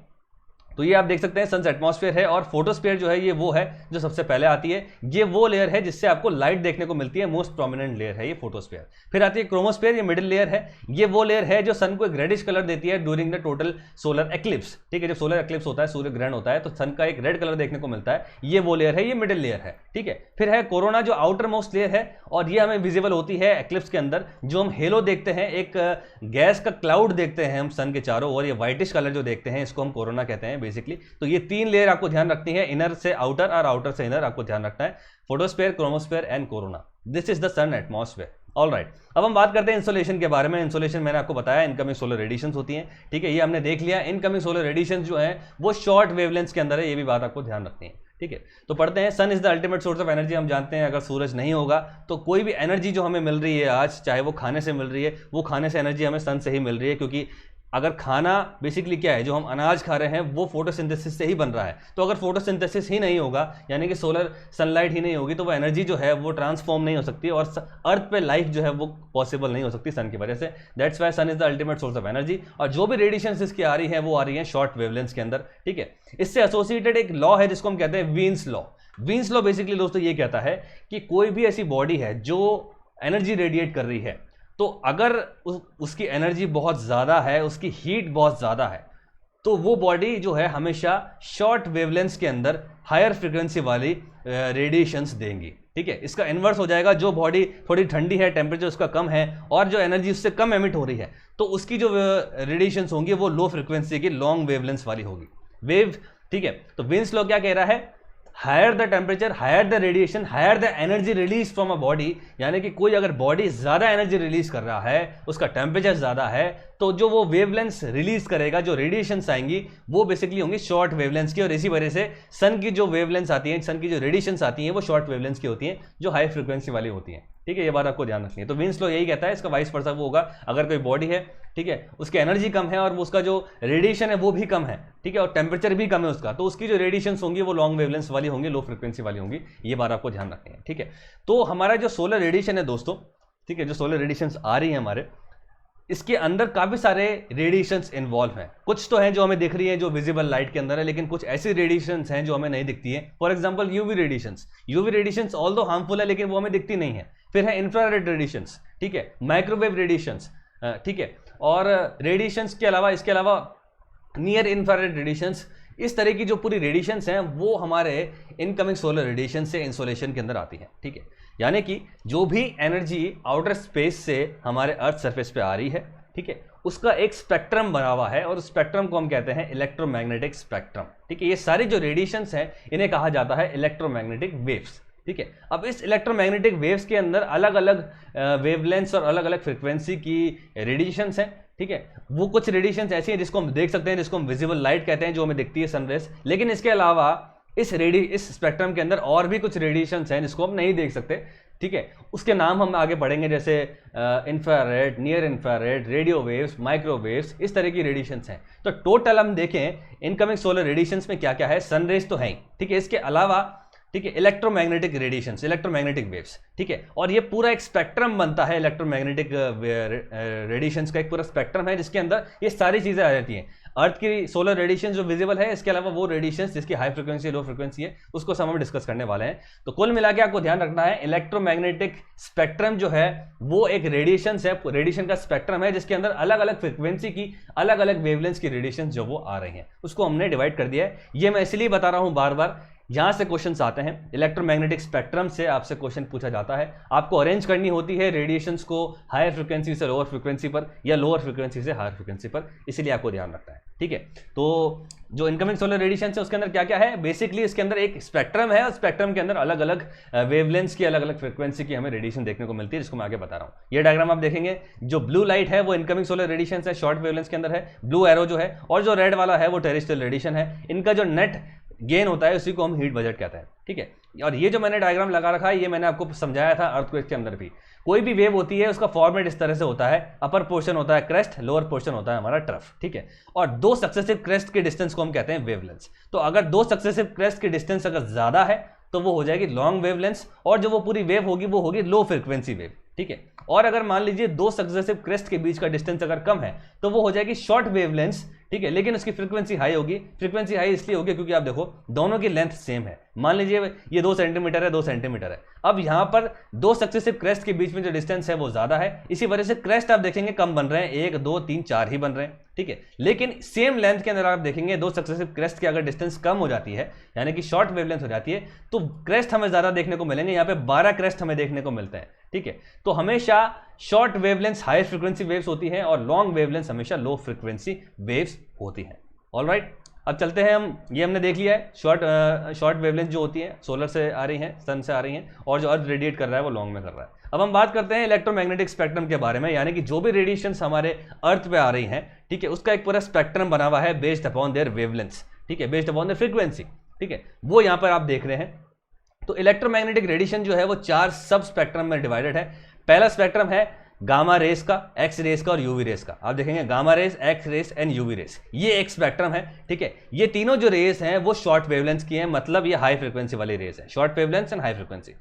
तो ये आप देख सकते हैं सन एटमॉस्फेयर है, और फोटोस्फीयर जो है ये वो है जो सबसे पहले आती है, ये वो लेयर है जिससे आपको लाइट देखने को मिलती है, मोस्ट प्रोमिनेंट लेयर है ये फोटोस्फीयर। फिर आती है क्रोमोस्फीयर, ये मिडिल लेयर है, ये वो लेयर है जो सन को एक रेडिश कलर देती है during the total solar eclipse, ठीक है। जब सोलर एक्लिप्स होता है, सूर्य ग्रहण होता है, तो सन का एक रेड कलर देखने को मिलता है, ये वो लेयर है, ये मिडिल लेयर है, ठीक है। फिर है कोरोना जो आउटर मोस्ट लेयर है, और ये हमें विजिबल होती है एक्लिप्स के अंदर, जो हम हेलो देखते हैं, एक गैस का क्लाउड देखते हैं हम सन के चारों ओर, ये व्हाइटिश कलर जो देखते हैं इसको हम कोरोना कहते हैं बेसिकली। तो ये 3 लेयर आपको ध्यान रखनी है, इनर से आउटर और आउटर से इनर आपको ध्यान रखना है, photosphere, chromosphere and corona. This is the sun atmosphere. Alright, अब हम बात करते हैं इंसोलेशन के बारे में। इंसोलेशन मैंने आपको बताया इनकमिंग सोलर रेडिएशंस होती हैं, ठीक है, ये हमने देख लिया। इनकमिंग सोलर रेडिएशंस जो है वो शॉर्ट वेवलेंथ के अंदर है, ये भी बात आपको ध्यान रखनी है, ठीक है। तो पढ़ते हैं, sun is the ultimate source of energy. हम जानते हैं अगर सूरज नहीं होगा तो कोई भी एनर्जी जो हमें मिल रही है आज, चाहे वो खाने से मिल रही है, वो खाने से एनर्जी हमें सन से ही मिल रही है, क्योंकि अगर खाना बेसिकली क्या है, जो हम अनाज खा रहे हैं वो फोटोसिंथेसिस से ही बन रहा है। तो अगर फोटोसिंथेसिस ही नहीं होगा, यानी कि सोलर सनलाइट ही नहीं होगी, तो वो एनर्जी जो है वो ट्रांसफॉर्म नहीं हो सकती, और अर्थ पे लाइफ जो है वो पॉसिबल नहीं हो सकती सन की वजह से। That's why sun is the ultimate source of energy. और जो भी रेडिएशन इसकी आ रही है वो आ रही है शॉर्ट वेवलेंथ के अंदर, ठीक है। इससे एसोसिएटेड एक लॉ है जिसको हम कहते हैं Wien's law. Wien's law basically दोस्तों ये कहता है कि कोई भी ऐसी बॉडी है जो एनर्जी रेडिएट कर रही है, तो अगर उसकी एनर्जी बहुत ज़्यादा है, उसकी हीट बहुत ज़्यादा है, तो वो बॉडी जो है हमेशा शॉर्ट वेवलेंथ के अंदर हायर फ्रीक्वेंसी वाली रेडिएशंस देंगी, ठीक है। इसका इन्वर्स हो जाएगा, जो बॉडी थोड़ी ठंडी है, टेम्परेचर उसका कम है, और जो एनर्जी उससे कम एमिट हो रही है, तो उसकी जो रेडिएशंस होंगी वो लो फ्रीक्वेंसी की लॉन्ग वेवलेंथ वाली होगी, वेव, ठीक है। तो विन्स लॉ क्या कह रहा है, higher the temperature, higher the radiation, higher the energy release from a body, यानी कि कोई अगर बॉडी ज्यादा एनर्जी रिलीज कर रहा है, उसका टेम्परेचर ज्यादा है, तो जो वो वेवलेंथ रिलीज करेगा, जो रेडिएशंस आएंगी वो बेसिकली होंगी शॉर्ट वेवलेंथ की। और इसी वजह से सन की जो वेवलेंथ आती है, सन की जो रेडिएशंस आती हैं वो शॉर्ट वेवलेंथ की होती हैं, जो हाई फ्रीक्वेंसी वाली होती हैं, ठीक है। ये बात आपको ध्यान रखनी है। तो विन्स लॉ यही कहता है, इसका वाइस वर्सा वो होगा, अगर कोई बॉडी है, ठीक है, उसकी एनर्जी कम है और उसका जो रेडिएशन है वो भी कम है, ठीक है, और टेम्परेचर भी कम है उसका, तो उसकी जो रेडिएशंस होंगी वो लॉन्ग वेवलेंथ वाली होंगी, लो फ्रीक्वेंसी वाली होंगी। ये बात आपको ध्यान रखनी है, ठीक है। तो हमारा जो सोलर रेडिएशन है दोस्तों, ठीक है, जो सोलर रेडिएशंस आ रही है हमारे, इसके अंदर काफी सारे रेडिएशंस इन्वॉल्व हैं। कुछ तो हैं जो हमें दिख रही हैं, जो विजिबल लाइट के अंदर है, लेकिन कुछ ऐसी रेडिएशंस हैं जो हमें नहीं दिखती है। For example UV radiations. UV radiations although harmful है, लेकिन वो हमें दिखती नहीं है। फिर है इंफ्रारेड रेडिएशंस, ठीक है, माइक्रोवेव रेडिएशंस, ठीक है, और रेडिएशंस के अलावा, इसके अलावा नियर इंफ्रारेड रेडिएशंस, इस तरह की जो पूरी रेडिएशंस हैं वो हमारे इनकमिंग सोलर रेडिएशन से इंसोलेशन के अंदर आती है, ठीक है। यानी कि जो भी एनर्जी आउटर स्पेस से हमारे अर्थ सरफेस पे आ रही है, ठीक है, उसका एक स्पेक्ट्रम बना हुआ है, और उस स्पेक्ट्रम को हम कहते हैं इलेक्ट्रोमैग्नेटिक स्पेक्ट्रम। ठीक है, ये सारी जो रेडिएशंस हैं इन्हें कहा जाता है इलेक्ट्रोमैग्नेटिक वेव्स। ठीक है, अब इस इलेक्ट्रोमैग्नेटिक वेव्स के अंदर अलग अलग वेवलेंथ्स और अलग अलग फ्रीक्वेंसी की रेडिएशंस हैं। ठीक है, वो कुछ रेडिएशंस ऐसी हैं जिसको हम देख सकते हैं, जिसको हम विजिबल लाइट कहते हैं, जो हमें दिखती है सनरेज। लेकिन इसके अलावा इस स्पेक्ट्रम के अंदर और भी कुछ रेडिएशंस हैं जिसको हम नहीं देख सकते। ठीक है, उसके नाम हम आगे पढ़ेंगे, जैसे infrared, near infrared, radio waves, microwaves, इस तरह की रेडिएशंस हैं। तो टोटल हम देखें इनकमिंग सोलर रेडिएशंस में क्या क्या है। सनरेज तो है ही, ठीक है, इसके अलावा ठीक है इलेक्ट्रोमैग्नेटिक रेडिएशंस, इलेक्ट्रोमैग्नेटिक वेव्स। ठीक है, और ये पूरा एक स्पेक्ट्रम बनता है इलेक्ट्रोमैग्नेटिक रेडिएशंस का, एक पूरा स्पेक्ट्रम है जिसके अंदर ये सारी चीजें आ जाती हैं। अर्थ की सोलर रेडिएशन जो विजिबल है, इसके अलावा वो रेडिएशंस जिसकी हाई फ्रीक्वेंसी लो फ्रीक्वेंसी है, उसको सब हम डिस्कस करने वाले हैं। तो कुल मिला के आपको ध्यान रखना है, इलेक्ट्रोमैग्नेटिक स्पेक्ट्रम जो है वो एक रेडिएशन है, रेडिएशन का स्पेक्ट्रम है जिसके अंदर अलग अलग फ्रीक्वेंसी की अलग अलग वेवलेंथ की रेडिएशन जो वो आ रही हैं, उसको हमने डिवाइड कर दिया है। ये मैं इसलिए बता रहा हूं बार बार, यहां से क्वेश्चंस आते हैं, इलेक्ट्रोमैग्नेटिक स्पेक्ट्रम से आपसे क्वेश्चन पूछा जाता है, आपको अरेंज करनी होती है रेडिएशंस को हायर फ्रीक्वेंसी से लोअर फ्रीक्वेंसी पर या लोअर फ्रीक्वेंसी से हायर फ्रीक्वेंसी पर, इसलिए आपको ध्यान रखना है। ठीक है, तो जो इनकमिंग सोलर रेडिएशन है उसके अंदर क्या क्या है, बेसिकली इसके अंदर एक स्पेक्ट्रम है और स्पेक्ट्रम के अंदर अलग अलग वेवलेंथ्स की अलग अलग फ्रीक्वेंसी की हमें रेडिएशन देखने को मिलती है, जिसको मैं आगे बता रहा हूँ। ये डायग्राम आप देखेंगे, जो ब्लू लाइट है वो इनकमिंग सोलर रेडिएशन है, शॉर्ट वेवलेंथ्स के अंदर है, ब्लू एरो जो है, और जो रेड वाला है वो टेरेस्ट्रियल रेडिएशन है। इनका जो नेट गेन होता है उसी को हम हीट बजट कहते हैं। ठीक है, और ये जो मैंने डायग्राम लगा रखा है ये मैंने आपको समझाया था अर्थक्वेक के अंदर भी। कोई भी वेव होती है उसका फॉर्मेट इस तरह से होता है, अपर पोर्शन होता है क्रेस्ट, लोअर पोर्शन होता है हमारा ट्रफ। ठीक है, और दो सक्सेसिव क्रेस्ट के डिस्टेंस को हम कहते हैं वेवलेंथ्स। तो अगर दो सक्सेसिव क्रेस्ट की डिस्टेंस अगर ज्यादा है तो वो हो जाएगी लॉन्ग वेवलेंथ्स, और जो वो पूरी वेव होगी वो होगी लो फ्रीक्वेंसी वेव। ठीक है, और अगर मान लीजिए दो सक्सेसिव क्रेस्ट के बीच का डिस्टेंस अगर कम है तो वो हो जाएगी शॉर्ट वेवलेंथ्स। ठीक है, लेकिन उसकी फ्रीक्वेंसी हाई होगी। फ्रीक्वेंसी हाई इसलिए होगी क्योंकि आप देखो दोनों की लेंथ सेम है। मान लीजिए ये 2 सेंटीमीटर है, 2 सेंटीमीटर है। अब यहां पर दो सक्सेसिव क्रेस्ट के बीच में जो डिस्टेंस है वो ज्यादा है, इसी वजह से क्रेस्ट आप देखेंगे कम बन रहे हैं, 1 2 3 4 ही बन रहे हैं। ठीक है, लेकिन सेम लेंथ के अंदर आप देखेंगे दो सक्सेसिव क्रेस्ट की अगर डिस्टेंस कम हो जाती है, यानी कि शॉर्ट वेवलेंथ हो जाती है, तो क्रेस्ट हमें ज्यादा देखने को मिलेंगे। यहाँ पे 12 क्रेस्ट हमें देखने को मिलते हैं। ठीक है, तो हमेशा short wavelength high frequency waves होती हैं और लॉन्ग वेवलेंथ हमेशा लो फ्रीक्वेंसी वेव्स होती हैं। ऑलराइट, अब चलते हैं हम, ये हमने देख लिया है शॉर्ट वेवलेंथ जो होती है सोलर से आ रही हैं, सन से आ रही हैं, और जो अर्थ रेडिएट कर रहा है वो लॉन्ग में कर रहा है। अब हम बात करते हैं इलेक्ट्रोमैग्नेटिक स्पेक्ट्रम के बारे में, यानी कि जो भी रेडिएशंस हमारे अर्थ पे आ रही हैं, ठीक है, उसका एक पूरा स्पेक्ट्रम बना हुआ है बेस्ड अपॉन देयर वेवलेंथ्स। ठीक है, बेस्ड अपॉन देयर फ्रीक्वेंसी। ठीक है, वो यहाँ पर आप देख रहे हैं। तो इलेक्ट्रोमैग्नेटिक रेडिएशन जो है वो 4 सब स्पेक्ट्रम में डिवाइडेड है। पहला स्पेक्ट्रम है गामा रेस का, एक्स रेस का और यूवी रेस का। आप देखेंगे gamma rays, X rays and UV rays, ये एक स्पेक्ट्रम है। ठीक है, ये तीनों जो रेस हैं वो शॉर्ट वेवलेंथ की हैं, मतलब ये हाई फ्रीक्वेंसी वाली रेस है, short wavelength and high frequency.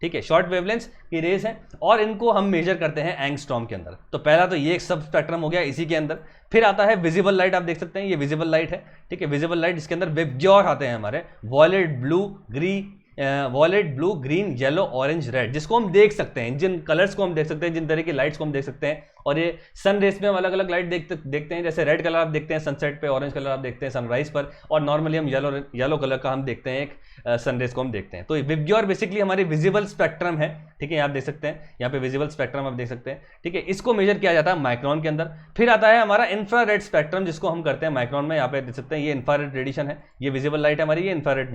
ठीक है, शॉर्ट वेवलेंथ की रेस है और इनको हम मेजर करते हैं एंगस्ट्रॉम के अंदर। तो पहला तो ये एक सब स्पेक्ट्रम हो गया इसी के अंदर। फिर आता है विजिबल लाइट, आप देख सकते हैं ये विजिबल लाइट है। ठीक है, विजिबल लाइट जिसके अंदर वेबज्योर आते हैं हमारे, violet blue green yellow orange red, जिसको हम देख सकते हैं, जिन कलर्स को हम देख सकते हैं, जिन तरह की लाइट्स को हम देख सकते हैं। और ये सन रेस में हम अलग अलग लाइट देखते हैं, जैसे रेड कलर आप देखते हैं सनसेट पे, ऑरेंज कलर आप देखते हैं सनराइज पर, और नॉर्मली हम येलो कलर का हम देखते हैं एक सन रेस को हम देखते हैं। तो विबग्योर बेसिकली हमारी विजिबल स्पेक्ट्रम है। ठीक है, आप देख सकते हैं यहाँ पे विजिबल स्पेक्ट्रम आप देख सकते हैं। ठीक है, इसको मेजर किया जाता है माइक्रोन के अंदर। फिर आता है हमारा इंफ्रारेड स्पेक्ट्रम, जिसको हम करते हैं माइक्रोन में। यहाँ पे देख सकते हैं ये इंफ्रारेड रेडिएशन है, ये विजिबल लाइट है हमारी, ये इंफ्रारेड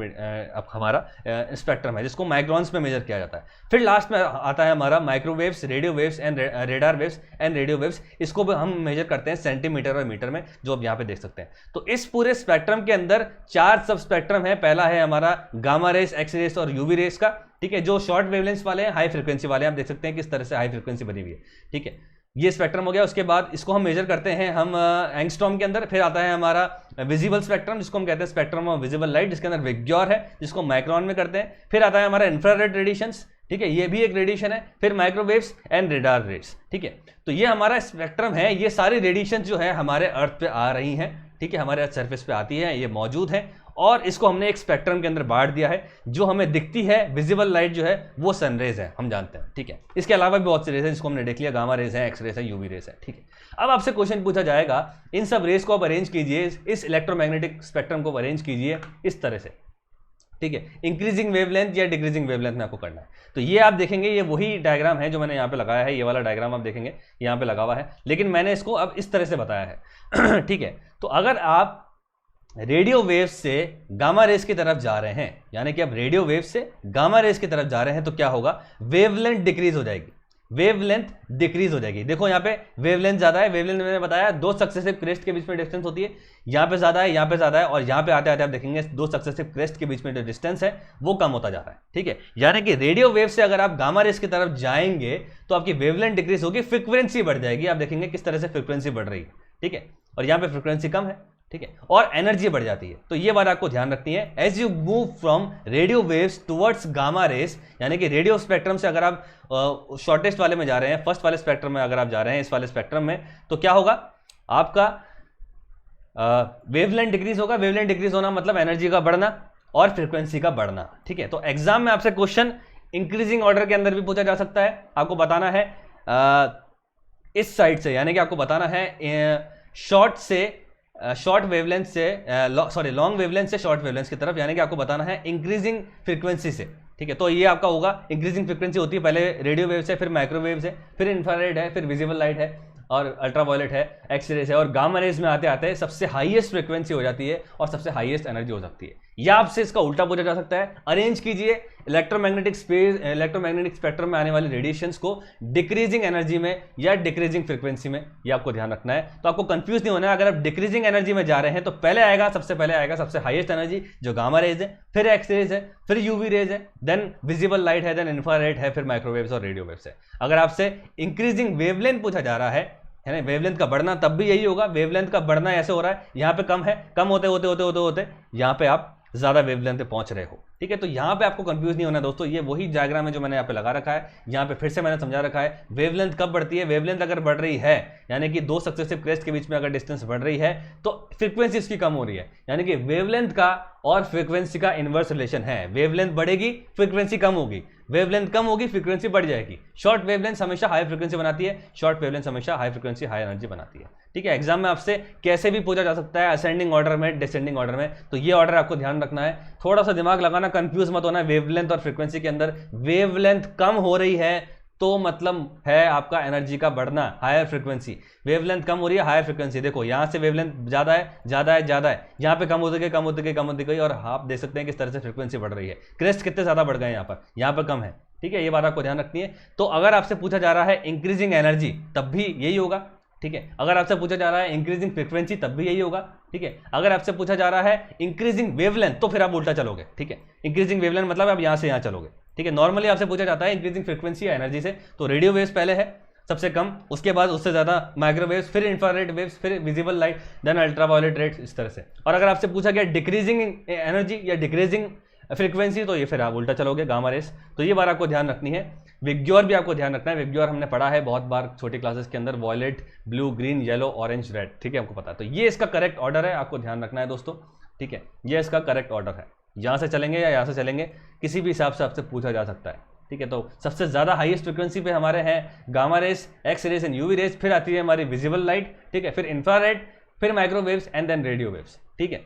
हमारा स्पेक्ट्रम है जिसको माइक्रोन्स में मेजर किया जाता है। फिर लास्ट में आता है हमारा microwaves, radio waves and radar waves and radio waves, इसको भी हम मेजर करते हैं सेंटीमीटर और मीटर में, जो आप यहाँ पे देख सकते हैं। तो इस पूरे स्पेक्ट्रम के अंदर 4 सब स्पेक्ट्रम है। पहला है हमारा गामा रेस, एक्स रेस और यूवी रेस का। ठीक है, जो शॉर्ट वेवलेंथ वाले हैं, हाई फ्रीक्वेंसी वाले हैं, आप देख सकते हैं किस तरह से हाई फ्रीक्वेंसी बनी हुई है। ठीक है, ये स्पेक्ट्रम हो गया। उसके बाद इसको हम मेजर करते हैं हम एंगस्ट्रॉम के अंदर। फिर आता है हमारा विजिबल स्पेक्ट्रम, जिसको हम कहते हैं स्पेक्ट्रम ऑफ विजिबल लाइट, जिसके अंदर विबग्योर है, जिसको माइक्रोन में करते हैं। फिर आता है हमारा इंफ्रारेड रेडिएशंस। ठीक है, ये भी एक रेडिएशन है। फिर माइक्रोवेव्स एंड रेडार रेस। ठीक है, तो ये हमारा स्पेक्ट्रम है। ये सारी रेडिएशन जो है हमारे अर्थ पे आ रही हैं। ठीक है, हमारे अर्थ सरफेस पे आती है, ये मौजूद है, और इसको हमने एक स्पेक्ट्रम के अंदर बांट दिया है। जो हमें दिखती है विजिबल लाइट जो है वो सनरेज है, हम जानते हैं। ठीक है, इसके अलावा भी बहुत सी रेस है जिसको हमने देख लिया, गामा रेस है, एक्स रेस है, यूवी रेस है। ठीक है, अब आपसे क्वेश्चन पूछा जाएगा, इन सब रेस को आप अरेंज कीजिए, इस इलेक्ट्रोमैग्नेटिक स्पेक्ट्रम को अरेंज कीजिए इस तरह से। ठीक है, इंक्रीजिंग वेवलेंथ या डिक्रीजिंग वेवलेंथ में आपको करना है। तो ये आप देखेंगे ये वही डायग्राम है जो मैंने यहाँ पे लगाया है, ये वाला डायग्राम आप देखेंगे यहाँ पे लगा हुआ है, लेकिन मैंने इसको अब इस तरह से बताया है। ठीक है, तो अगर आप रेडियो वेव्स से गामा रेस की तरफ जा रहे हैं, यानी कि अब रेडियो वेव से गामा रेस की तरफ जा रहे हैं, तो क्या होगा, वेवलेंथ डिक्रीज हो जाएगी, वेवलेंथ डिक्रीज हो जाएगी। देखो यहाँ पे वेवलेंथ ज्यादा है, वेवलेंथ मैंने बताया दो सक्सेसिव क्रेस्ट के बीच में डिस्टेंस होती है, यहाँ पे ज्यादा है, यहाँ पे ज्यादा है, और यहाँ पे आते आते आप देखेंगे दो सक्सेसिव क्रेस्ट के बीच में जो डिस्टेंस है वो कम होता जा रहा है। ठीक है, यानी कि रेडियो वेव से अगर आप गामा रेस की तरफ जाएंगे तो आपकी वेवलेंथ डिक्रीज होगी, फ्रीक्वेंसी बढ़ जाएगी। आप देखेंगे किस तरह से फ्रीक्वेंसी बढ़ रही है। ठीक है, और यहाँ पे फ्रीक्वेंसी कम है। ठीक है, और एनर्जी बढ़ जाती है। तो ये बात आपको ध्यान रखनी है। As you move from radio waves towards gamma rays, यानी कि रेडियो स्पेक्ट्रम से अगर आप शॉर्टेस्ट वाले में जा रहे हैं, फर्स्ट वाले स्पेक्ट्रम में अगर आप जा रहे हैं, इस वाले स्पेक्ट्रम में, तो क्या होगा, आपका वेवलेंथ डिक्रीज होगा। वेवलेंथ डिक्रीज होना मतलब एनर्जी का बढ़ना और फ्रीक्वेंसी का बढ़ना। ठीक है, तो एग्जाम में आपसे क्वेश्चन इंक्रीजिंग ऑर्डर के अंदर भी पूछा जा सकता है। आपको बताना है इस साइड से, यानी कि आपको बताना है शॉर्ट वेवलेंथ से लॉन्ग वेवलेंथ से शॉर्ट वेवलेंथ की तरफ, यानी कि आपको बताना है इंक्रीजिंग फ्रीक्वेंसी से। ठीक है, तो ये आपका होगा इंक्रीजिंग फ्रीक्वेंसी होती है पहले रेडियो वेव से, फिर माइक्रोवेव से, फिर इंफ्रारेड है, फिर विजिबल लाइट है, और अल्ट्रावायलेट है, एक्सरेज है, और गामा रेज में आते आते सबसे हाईएस्ट फ्रीक्वेंसी हो जाती है और सबसे हाईएस्ट एनर्जी हो सकती है। या आपसे इसका उल्टा पूछा जा सकता है, अरेंज कीजिए इलेक्ट्रोमैग्नेटिक स्पेक्ट्रम में आने वाले रेडिएशंस को डिक्रीजिंग एनर्जी में या डिक्रीजिंग फ्रीक्वेंसी में। ये आपको ध्यान रखना है, तो आपको कंफ्यूज नहीं होना है। अगर आप डिक्रीजिंग एनर्जी में जा रहे हैं तो सबसे पहले आएगा सबसे हाईएस्ट एनर्जी जो गामा रेज है, फिर एक्स रेज है, फिर यूवी रेज है, देन विजिबल लाइट है, देन इंफ्रारेड है, फिर माइक्रोवेव्स और रेडियो वेव्स है। अगर आपसे इंक्रीजिंग वेवलेंथ पूछा जा रहा है ना, वेवलेंथ का बढ़ना, तब भी यही होगा। वेवलेंथ का बढ़ना ऐसे हो रहा है, यहाँ पे कम है, कम होते होते होते होते होते यहाँ पे आप ज्यादा वेवलेंथ पे पहुंच रहे हो। ठीक है, तो यहाँ पे आपको कंफ्यूज नहीं होना दोस्तों। ये वही डायग्राम है जो मैंने यहाँ पे लगा रखा है। यहाँ पे फिर से मैंने समझा रखा है वेवलेंथ कब बढ़ती है। वेवलेंथ अगर बढ़ रही है, यानी कि दो सक्सेसिव क्रेस्ट के बीच में अगर डिस्टेंस बढ़ रही है, तो फ्रीक्वेंसी इसकी कम हो रही है। यानी कि वेवलेंथ का और फ्रीक्वेंसी का इनवर्स रिलेशन है। वेवलेंथ बढ़ेगी, फ्रीक्वेंसी कम होगी, वेवलेंथ कम होगी, फ्रीक्वेंसी बढ़ जाएगी। शॉर्ट वेवलेंथ हमेशा हाई फ्रीक्वेंसी बनाती है, शॉर्ट वेवलेंथ हमेशा हाई फ्रीक्वेंसी हाई एनर्जी बनाती है। ठीक है, एग्जाम में आपसे कैसे भी पूछा जा सकता है, असेंडिंग ऑर्डर में, डिसेंडिंग ऑर्डर में, तो ये ऑर्डर आपको ध्यान रखना है। थोड़ा सा दिमाग लगाना, कंफ्यूज मत होना। वेवलेंथ और फ्रीक्वेंसी के अंदर वेवलेंथ कम हो रही है तो मतलब है आपका एनर्जी का बढ़ना, हायर फ्रीक्वेंसी। वेवलेंथ कम हो रही है, हायर फ्रीक्वेंसी। देखो यहाँ से वेवलेंथ ज्यादा है, ज्यादा है, ज्यादा है, यहाँ पे कम होते गए, कम होते गए, कम होते गई, और आप देख सकते हैं किस तरह से फ्रीक्वेंसी बढ़ रही है। क्रेस्ट कितने ज्यादा बढ़ गए यहाँ पर कम है। ठीक है, ये बात आपको ध्यान रखनी है। तो अगर आपसे पूछा जा रहा है इंक्रीजिंग एनर्जी, तब भी यही होगा। ठीक है, अगर आपसे पूछा जा रहा है इंक्रीजिंग फ्रीक्वेंसी, तब भी यही होगा। ठीक है, अगर आपसे पूछा जा रहा है इंक्रीजिंग वेवलेंथ, तो फिर आप उल्टा चलोगे। ठीक है, इंक्रीजिंग वेवलेंथ मतलब आप यहाँ से यहाँ चलोगे। ठीक है, नॉर्मली आपसे पूछा जाता है इंक्रीजिंग फ्रीक्वेंसी या एनर्जी से, तो रेडियो वेव्स पहले है सबसे कम, उसके बाद उससे ज्यादा माइक्रोवेव्स, फिर इंफ्रारेड वेव्स, फिर visible light, then ultraviolet rays, इस तरह से। और अगर आपसे पूछा गया डिक्रीजिंग एनर्जी या डिक्रीजिंग फ्रीक्वेंसी, तो ये फिर आप उल्टा चलोगे, गामा रेस। तो ये बात आपको ध्यान रखनी है। विग्योर भी आपको ध्यान रखना है। विग्योर हमने पढ़ा है बहुत बार छोटी क्लासेस के अंदर, violet, blue, green, yellow, orange, red. ठीक है, आपको पता है। तो ये इसका करेक्ट ऑर्डर है, आपको ध्यान रखना है दोस्तों। ठीक है, ये इसका करेक्ट ऑर्डर है। यहाँ से चलेंगे या यहाँ से चलेंगे, किसी भी हिसाब से आपसे पूछा जा सकता है। ठीक है, तो सबसे ज्यादा हाईएस्ट फ्रीक्वेंसी पे हमारे हैं gamma rays, X rays and UV rays, फिर आती है हमारी विजिबल लाइट। ठीक है, फिर इंफ्रारेड, फिर microwaves and then radio waves. ठीक है,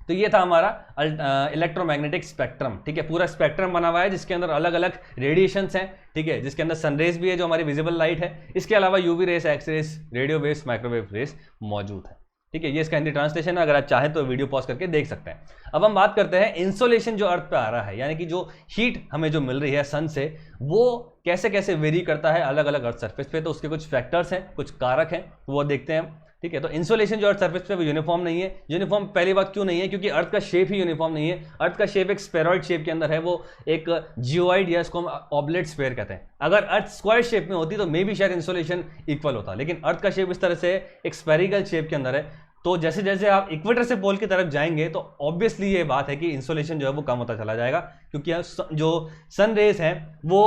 तो ये था हमारा इलेक्ट्रोमैग्नेटिक स्पेक्ट्रम। ठीक है, पूरा स्पेक्ट्रम बना हुआ है जिसके अंदर अलग अलग रेडिएशंस हैं। ठीक है, जिसके अंदर सनरेज भी है जो हमारी विजिबल लाइट है, इसके अलावा UV rays, X rays, radio waves, microwave rays मौजूद है। ठीक है, ये इसका हिंदी ट्रांसलेशन है, अगर आप चाहें तो वीडियो पॉज करके देख सकते हैं। अब हम बात करते हैं इंसोलेशन जो अर्थ पे आ रहा है, यानी कि जो हीट हमें जो मिल रही है सन से, वो कैसे कैसे वेरी करता है अलग अलग अर्थ सरफेस पे। तो उसके कुछ फैक्टर्स हैं, कुछ कारक हैं, वो देखते हैं। ठीक है, तो इंसोलेशन जो अर्थ सरफेस पे वो यूनिफॉर्म नहीं है। यूनिफॉर्म पहली बात क्यों नहीं है, क्योंकि अर्थ का शेप ही यूनिफॉर्म नहीं है। अर्थ का शेप एक स्फेरॉइड शेप के अंदर है, वो एक जियोइड या इसको हम ऑब्लेट स्फेयर कहते हैं। अगर अर्थ स्क्वायर शेप में होती तो मे भी शायद इंसोलेशन इक्वल होता, लेकिन अर्थ का शेप इस तरह से एक स्फेरिकल शेप के अंदर है। तो जैसे जैसे आप इक्वेटर से पोल की तरफ जाएंगे तो ऑब्वियसली ये बात है कि इंसोलेशन जो है वो कम होता चला जाएगा, क्योंकि जो सन रेज हैं वो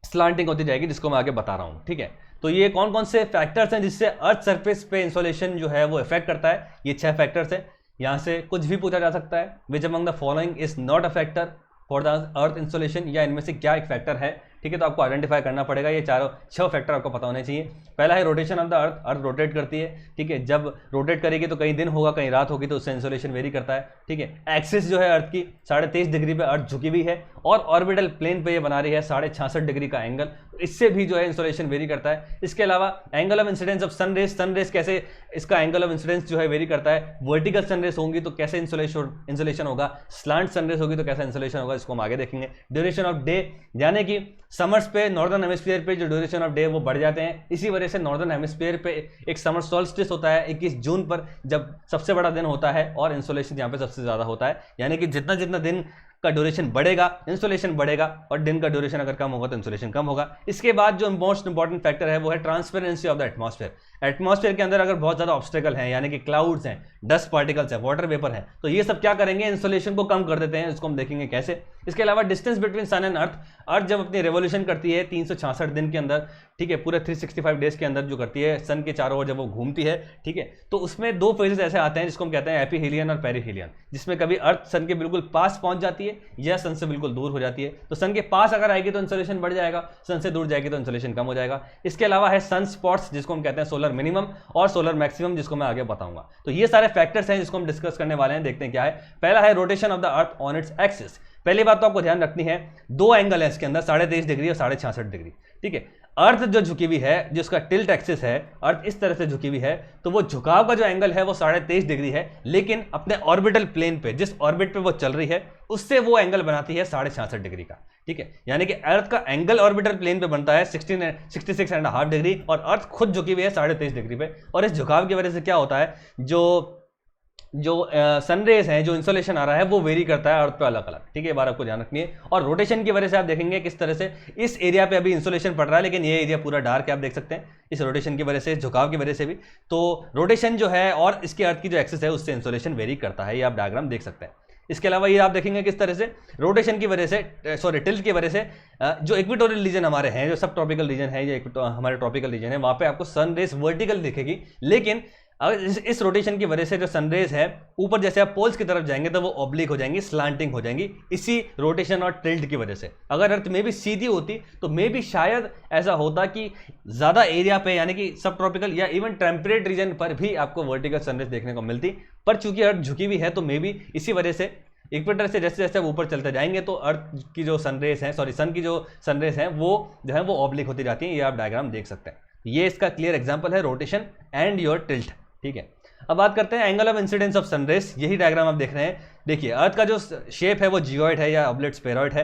स्लांटिंग होती जाएगी, जिसको मैं आगे बता रहा हूं। ठीक है, तो ये कौन कौन से फैक्टर्स हैं जिससे अर्थ सरफेस पे इंसोलेशन जो है वो इफेक्ट करता है। ये 6 फैक्टर्स हैं। यहां से कुछ भी पूछा जा सकता है, which among the following is not a factor for the earth insolation, या इनमें से क्या एक फैक्टर है। ठीक है। तो आपको आइडेंटिफाई करना पड़ेगा, ये चारों 6 फैक्टर आपको पता होने चाहिए। पहला है rotation of the earth, earth rotate करती है, ठीक है। जब रोटेट करेगी तो कहीं दिन होगा कहीं रात होगी, तो उससे इंसोलेशन वेरी करता है, ठीक है। एक्सिस जो है अर्थ की 23.5 डिग्री पे अर्थ झुकी हुई है और ऑर्बिटल प्लेन पे ये बना रही है 66.5 डिग्री का एंगल, इससे भी जो है इंसोलेशन वेरी करता है। इसके अलावा angle of incidence of sun rays कैसे इसका एंगल ऑफ इंसिडेंस जो है वेरी करता है। वर्टिकल सनरेज होंगी तो कैसे इंसोलेशन होगा, स्लांट सनरेज होगी तो कैसा इंसोलेशन होगा, इसको हम आगे देखेंगे। ड्यूरेशन ऑफ डे, यानी कि समर्स पे नॉर्दर्न हेमिस्फीयर पे जो ड्यूरेशन ऑफ डे वो बढ़ जाते हैं, इसी वजह से नॉर्दर्न हेमिस्फीयर पे एक समर सॉल्स्टिस होता है 21 जून पर, जब सबसे बड़ा दिन होता है और इंसोलेशन यहाँ पे सबसे ज्यादा होता है। यानी कि जितना जितना दिन का ड्यूरेशन बढ़ेगा इंसोलेशन बढ़ेगा, और दिन का ड्यूरेशन अगर कम होगा तो इंसोलेशन कम होगा। इसके बाद जो मोस्ट इंपॉर्टेंट फैक्टर है वो है transparency of the atmosphere. Atmosphere के अंदर अगर बहुत ज्यादा ऑब्स्टेकल हैं, यानी कि क्लाउड्स हैं, डस्ट पार्टिकल्स हैं, वाटर वेपर है, तो ये सब क्या करेंगे, इंसोलेशन को कम कर देते हैं। इसको हम देखेंगे कैसे। इसके अलावा distance between sun and earth, earth जब अपनी रेवोल्यूशन करती है 366 दिन के अंदर, ठीक है, पूरे 365 डेज के अंदर जो करती है सन के चारों ओर जब वो घूमती है, ठीक है, तो उसमें 2 फेजेस ऐसे आते हैं जिसको हम कहते हैं एपीहीलियन और पेरिहीलियन, जिसमें कभी अर्थ सन के बिल्कुल पास पहुंच जाती है या सन से बिल्कुल दूर हो जाती है। तो सन के पास अगर आएगी तो इंसोलेशन बढ़ जाएगा, सन से दूर जाएगी तो इंसोलेशन कम हो जाएगा। इसके अलावा है सन स्पॉट्स, जिसको हम कहते हैं सोलर मिनिमम और सोलर मैक्सिमम, जिसको मैं आगे बताऊंगा। तो ये सारे फैक्टर्स हैं जिसको हम डिस्कस करने वाले हैं। देखते हैं क्या है। पहला है rotation of the earth on its axis. पहली बात तो आपको ध्यान रखनी है, 2 एंगल है इसके अंदर, 23.5 डिग्री और 66.5 डिग्री, ठीक है। अर्थ जो झुकी हुई है, जिसका टिल्ट एक्सिस है, अर्थ इस तरह से झुकी हुई है, तो वो झुकाव का जो एंगल है वो 23.5 डिग्री है, लेकिन अपने ऑर्बिटल प्लेन पे, जिस ऑर्बिट पे वो चल रही है, उससे वो एंगल बनाती है 66.5 डिग्री का, ठीक है। यानी कि अर्थ का एंगल ऑर्बिटल प्लेन पे बनता है 66.5 डिग्री, और अर्थ खुद झुकी हुई है 23.5 डिग्री पे। और इस झुकाव की वजह से क्या होता है, जो सनरेज है, जो इंसोलेशन आ रहा है वो वेरी करता है अर्थ पे अलग अलग, ठीक है। ये बात आपको ध्यान रखनी है। और रोटेशन की वजह से आप देखेंगे किस तरह से इस एरिया पे अभी इंसोलेशन पड़ रहा है, लेकिन ये एरिया पूरा डार्क है, आप देख सकते हैं, इस रोटेशन की वजह से, झुकाव की वजह से भी। तो रोटेशन जो है और इसकी अर्थ की जो एक्सिस है उससे इंसोलेशन वेरी करता है, ये आप डायग्राम देख सकते हैं। इसके अलावा ये आप देखेंगे किस तरह से रोटेशन की वजह से, टिल्ट की वजह से, जो इक्वेटोरियल रीजन हमारे हैं, जो सब ट्रॉपिकल रीजन है, जो हमारे ट्रॉपिकल रीजन है, वहां पे आपको सनरेज वर्टिकल दिखेगी, लेकिन अगर इस रोटेशन की वजह से जो सनरेज है ऊपर जैसे आप पोल्स की तरफ जाएंगे तो वो ऑब्लिक हो जाएंगी, स्लांटिंग हो जाएंगी, इसी रोटेशन और टिल्ट की वजह से। अगर अर्थ में भी सीधी होती तो मे भी शायद ऐसा होता कि ज्यादा एरिया पे, यानी कि सब ट्रॉपिकल या इवन टेम्परेट रीजन पर भी आपको वर्टिकल सनरेज देखने को मिलती, पर चूंकि अर्थ झुकी हुई है तो मे भी इसी वजह से इक्वेटर से जैसे जैसे ऊपर चलते जाएंगे तो अर्थ की जो सनरेज है, सन की जो सनरेज है वो जो है वो ऑब्लिक होती जाती है। ये आप डायग्राम देख सकते हैं। ये इसका क्लियर एग्जांपल है, रोटेशन एंड योर टिल्ट, ठीक है। अब बात करते हैं angle of incidence of sun rays. यही डायग्राम आप देख रहे हैं। देखिए अर्थ का जो शेप है वो जियोइड है या ऑब्लेट स्फेरॉइड है।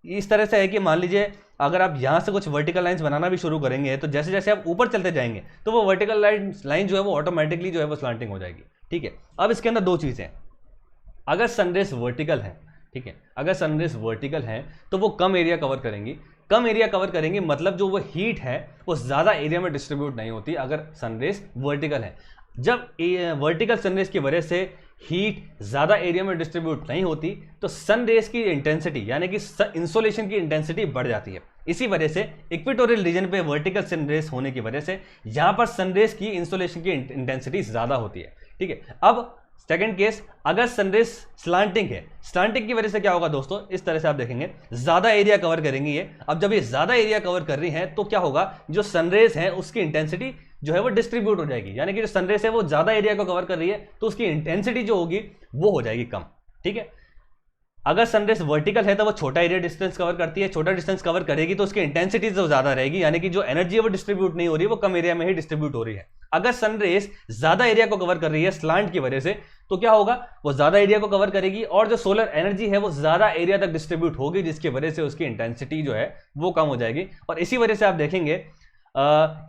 इस तरह से है कि मान लीजिए अगर आप यहाँ से कुछ वर्टिकल लाइंस बनाना भी शुरू करेंगे तो जैसे जैसे आप ऊपर चलते जाएंगे तो वो वर्टिकल लाइन जो है वो ऑटोमेटिकली जो है वो स्लांटिंग हो जाएगी, ठीक है। अब इसके अंदर 2 चीज़ें, अगर सनरेज वर्टिकल है, ठीक है, अगर सनरेज वर्टिकल है तो वो कम एरिया कवर करेंगी। कम एरिया कवर करेंगी मतलब जो वो हीट है वो ज़्यादा एरिया में डिस्ट्रीब्यूट नहीं होती अगर सनरेज वर्टिकल है। जब वर्टिकल सनरेज की वजह से हीट ज़्यादा एरिया में डिस्ट्रीब्यूट नहीं होती तो सनरेज की इंटेंसिटी, यानी कि इंसोलेशन की इंटेंसिटी बढ़ जाती है। इसी वजह से इक्वेटोरियल रीजन पे वर्टिकल सनरेज होने की वजह से यहाँ पर सनरेज की इंसोलेशन की इंटेंसिटी ज़्यादा होती है, ठीक है। अब सेकंड केस, अगर सनरेज स्लांटिंग है, स्लांटिंग की वजह से क्या होगा दोस्तों, इस तरह से आप देखेंगे ज्यादा एरिया कवर करेंगे ये। अब जब ये ज्यादा एरिया कवर कर रही है तो क्या होगा, जो सनरेज है उसकी इंटेंसिटी जो है वो डिस्ट्रीब्यूट हो जाएगी, यानी कि जो सनरेज है वो ज्यादा एरिया को कवर कर रही है तो उसकी इंटेंसिटी जो होगी वो हो जाएगी कम, ठीक है। अगर सनरेज वर्टिकल है तो वो छोटा एरिया डिस्टेंस कवर करती है, छोटा डिस्टेंस कवर करेगी तो उसकी इंटेंसिटी तो ज्यादा रहेगी, यानी कि जो एनर्जी है वो डिस्ट्रीब्यूट नहीं हो रही है, वो कम एरिया में ही डिस्ट्रीब्यूट हो रही है। अगर सनरेज ज्यादा एरिया को कवर कर रही है स्लांट की वजह से तो क्या होगा, वो ज्यादा एरिया को कवर करेगी और जो सोलर एनर्जी है वो ज्यादा एरिया तक डिस्ट्रीब्यूट होगी, जिसकी वजह से उसकी इंटेंसिटी जो है वो कम हो जाएगी। और इसी वजह से आप देखेंगे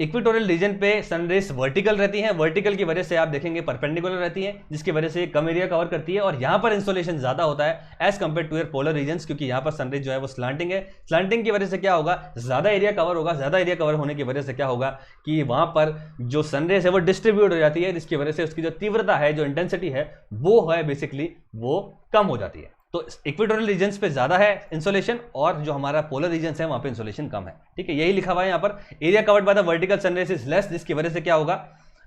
इक्वेटोरियल रीजन पे सनरेज वर्टिकल रहती हैं, वर्टिकल की वजह से आप देखेंगे परपेंडिकुलर रहती हैं, जिसकी वजह से कम एरिया कवर करती है और यहाँ पर इंसोलेशन ज्यादा होता है as compare to your polar regions, क्योंकि यहाँ पर सनरेज जो है वो स्लांटिंग है। स्लांटिंग की वजह से क्या होगा, ज्यादा एरिया कवर होगा, ज्यादा एरिया कवर होने की वजह से क्या होगा कि वहां पर जो सनरेज है वो डिस्ट्रीब्यूट हो जाती है, जिसकी वजह से उसकी जो तीव्रता है, जो इंटेंसिटी है वो है बेसिकली वो कम हो जाती है। तो इक्वेटोरियल रीजन्स पे ज्यादा है इंसोलेशन और जो हमारा पोलर रीजन्स है वहां पे इंसोलेशन कम है, ठीक है। यही लिखा हुआ है यहाँ पर, area covered by the vertical sun rays is less, जिसकी वजह से क्या होगा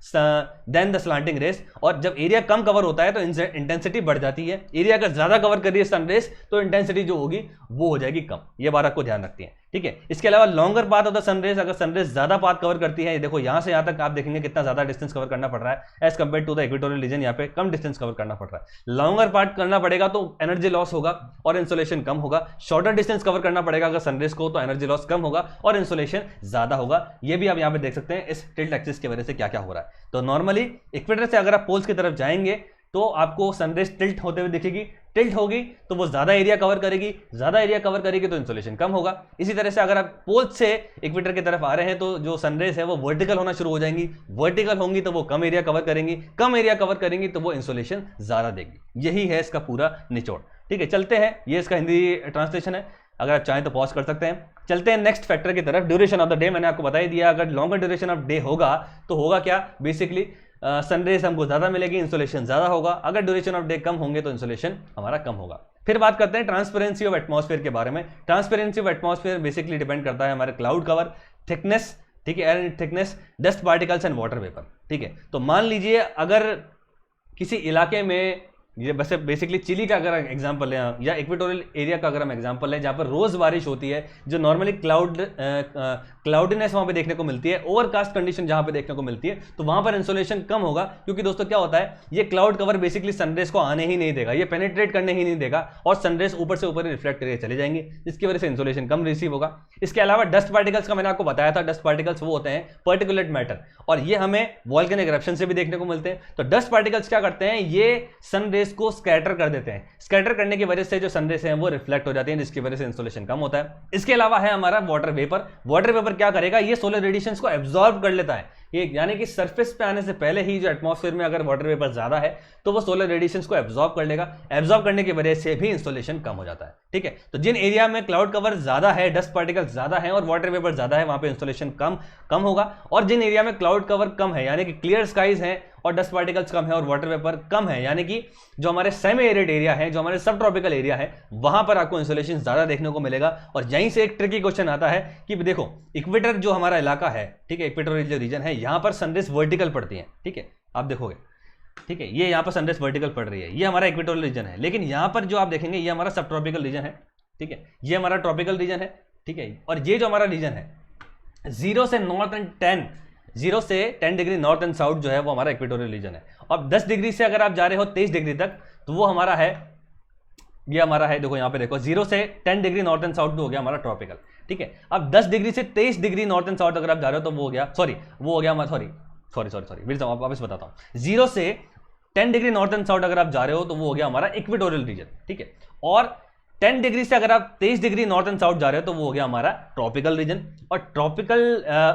देन द स्लांटिंग रेस। और जब एरिया कम कवर होता है तो इंटेंसिटी बढ़ जाती है, एरिया अगर ज्यादा कवर कर रही है सनरेज तो इंटेंसिटी जो होगी वो हो जाएगी कम। ये बात आपको ध्यान रखती है, ठीक है। इसके अलावा longer path of the sun rays, अगर सनरेज ज्यादा पाथ कवर करती है, देखो यहां से यहां तक आप देखेंगे कितना ज्यादा डिस्टेंस कवर करना पड़ रहा है as compare to the equatorial region, यहाँ पे कम डिस्टेंस कवर करना पड़ रहा है। लॉन्गर पाथ करना पड़ेगा तो एनर्जी लॉस होगा और इंसोलेशन कम होगा, शॉर्टर डिस्टेंस कवर करना पड़ेगा अगर सनरेज को तो एनर्जी लॉस कम होगा और इंसोलेशन ज्यादा होगा। ये भी आप यहाँ पे देख सकते हैं इस टिल्ट एक्सिस की वजह से क्या क्या हो रहा है। तो नॉर्मली इक्वेटर से अगर आप पोल्स की तरफ जाएंगे तो आपको सनरेज टिल्ट होते हुए दिखेगी, टिल्ट होगी तो वो ज्यादा एरिया कवर करेगी, ज्यादा एरिया कवर करेगी तो इंसोलेशन कम होगा। इसी तरह से अगर आप पोल से इक्वेटर की तरफ आ रहे हैं तो जो सनरेज है वो वर्टिकल होना शुरू हो जाएंगी, वर्टिकल होंगी तो वो कम एरिया कवर करेंगी, कम एरिया कवर करेंगी तो वो इंसोलेशन ज्यादा देगी। यही है इसका पूरा निचोड़। ठीक है, चलते हैं, ये इसका हिंदी ट्रांसलेशन है, अगर आप चाहें तो पॉज कर सकते हैं। चलते हैं नेक्स्ट फैक्टर की तरफ, ड्यूरेशन ऑफ द डे। मैंने आपको बता ही दिया, अगर लॉन्गर ड्यूरेशन ऑफ डे होगा तो होगा क्या, बेसिकली सनरेज हमको ज्यादा मिलेगी, इंसोलेशन ज्यादा होगा। अगर ड्यूरेशन ऑफ डे कम होंगे तो इंसोलेशन हमारा कम होगा। फिर बात करते हैं ट्रांसपेरेंसी ऑफ एटमॉस्फेयर के बारे में। Transparency of atmosphere basically depend करता है हमारे क्लाउड कवर, थिकनेस, ठीक है, air thickness, dust particles and water vapour. ठीक है, तो मान लीजिए अगर किसी इलाके में, ये बस बेसिकली चिली का अगर एग्जांपल लें या इक्वेटोरियल एरिया का अगर हम एग्जांपल लें जहाँ पर रोज बारिश होती है, जो नॉर्मली क्लाउडनेस वहाँ पे देखने को मिलती है, ओवरकास्ट कंडीशन जहाँ पे देखने को मिलती है, तो वहाँ पर इंसोलेशन कम होगा। क्योंकि दोस्तों क्या होता है, ये क्लाउड कवर बेसिकली सनरेज को आने ही नहीं देगा, ये पेनिट्रेट करने ही नहीं देगा और सनरेज ऊपर से ऊपर रिफ्लेक्ट करके चले जाएंगे, जिसकी वजह से इंसोलेशन कम रिसीव होगा। इसके अलावा डस्ट पार्टिकल्स का मैंने आपको बताया था, डस्ट पार्टिकल्स वो होते हैं पर्टिकुलेट मैटर, और ये हमें वोल्केनिक इरप्शन से भी देखने को मिलते हैं। तो डस्ट पार्टिकल्स क्या करते हैं, ये सनरेज को स्कैटर कर देते हैं, स्कैटर करने की वजह से जो सनरेज हैं वो रिफ्लेक्ट हो जाती हैं, जिसकी वजह से इंसोलेशन कम होता है। इसके अलावा है हमारा वाटर वेपर। वाटर वेपर क्या करेगा, ये सोलर रेडिएशंस को एब्जॉर्ब कर लेता है, ये यानी कि सरफेस पे आने से पहले ही जो एटमॉस्फेयर में अगर वाटर वेपर ज्यादा है तो वो सोलर रेडिएशंस को एब्जॉर्ब कर लेगा, एब्जॉर्ब करने की वजह से भी इंसोलेशन कम हो जाता है। ठीक है, तो जिन एरिया में क्लाउड कवर ज्यादा है, डस्ट पार्टिकल ज्यादा है और वाटर वेपर ज्यादा है, वहां पे इंसोलेशन कम होगा, और जिन एरिया में क्लाउड कवर कम है यानी कि क्लियर स्काइज है और डस्ट पार्टिकल्स कम है और वाटर वेपर कम है, यानी कि जो हमारे सेमी एरिड एरिया है, जो हमारे सब ट्रॉपिकल एरिया है, वहां पर आपको इंसोलेशन ज्यादा देखने को मिलेगा। और यहीं से एक ट्रिकी क्वेश्चन आता है कि देखो इक्वेटर जो हमारा इलाका है, ठीक है, इक्वेटोरियल जो रीजन है, यहां पर सनरेज वर्टिकल पड़ती है। ठीक है, आप देखोगे, ठीक है, ये यहां पर सनरेज वर्टिकल पड़ रही है, ये हमारा इक्वेटोरियल रीजन है, लेकिन यहां पर जो आप देखेंगे ये हमारा सब ट्रॉपिकल रीजन है। ठीक है, ये हमारा ट्रॉपिकल रीजन है। ठीक है, और ये जो हमारा रीजन है 0 से नॉर्थ एंड 0 से 10 डिग्री नॉर्थ एंड साउथ जो है वो हमारा इक्वेटोरियल रीजन है। और 10 डिग्री से अगर आप जा रहे हो 23 डिग्री तक तो वो हमारा है, ये हमारा है, देखो यहाँ पे देखो 0 से 10 डिग्री नॉर्थ एंड साउथ हो गया हमारा ट्रॉपिकल। ठीक है, अब 10 डिग्री से 23 डिग्री नॉर्थ एंड साउथ अगर आप जा रहे हो तो वो हो गया, वो हो गया हमारा, सॉरी वापस बताता हूँ, 0 से 10 डिग्री नॉर्थ एंड साउथ अगर आप जा रहे हो तो वो हो गया हमारा इक्वेटोरियल रीजन। ठीक है, और 10 डिग्री से अगर आप 23 डिग्री नॉर्थ एंड साउथ जा रहे हो तो वो हो गया हमारा ट्रॉपिकल रीजन, और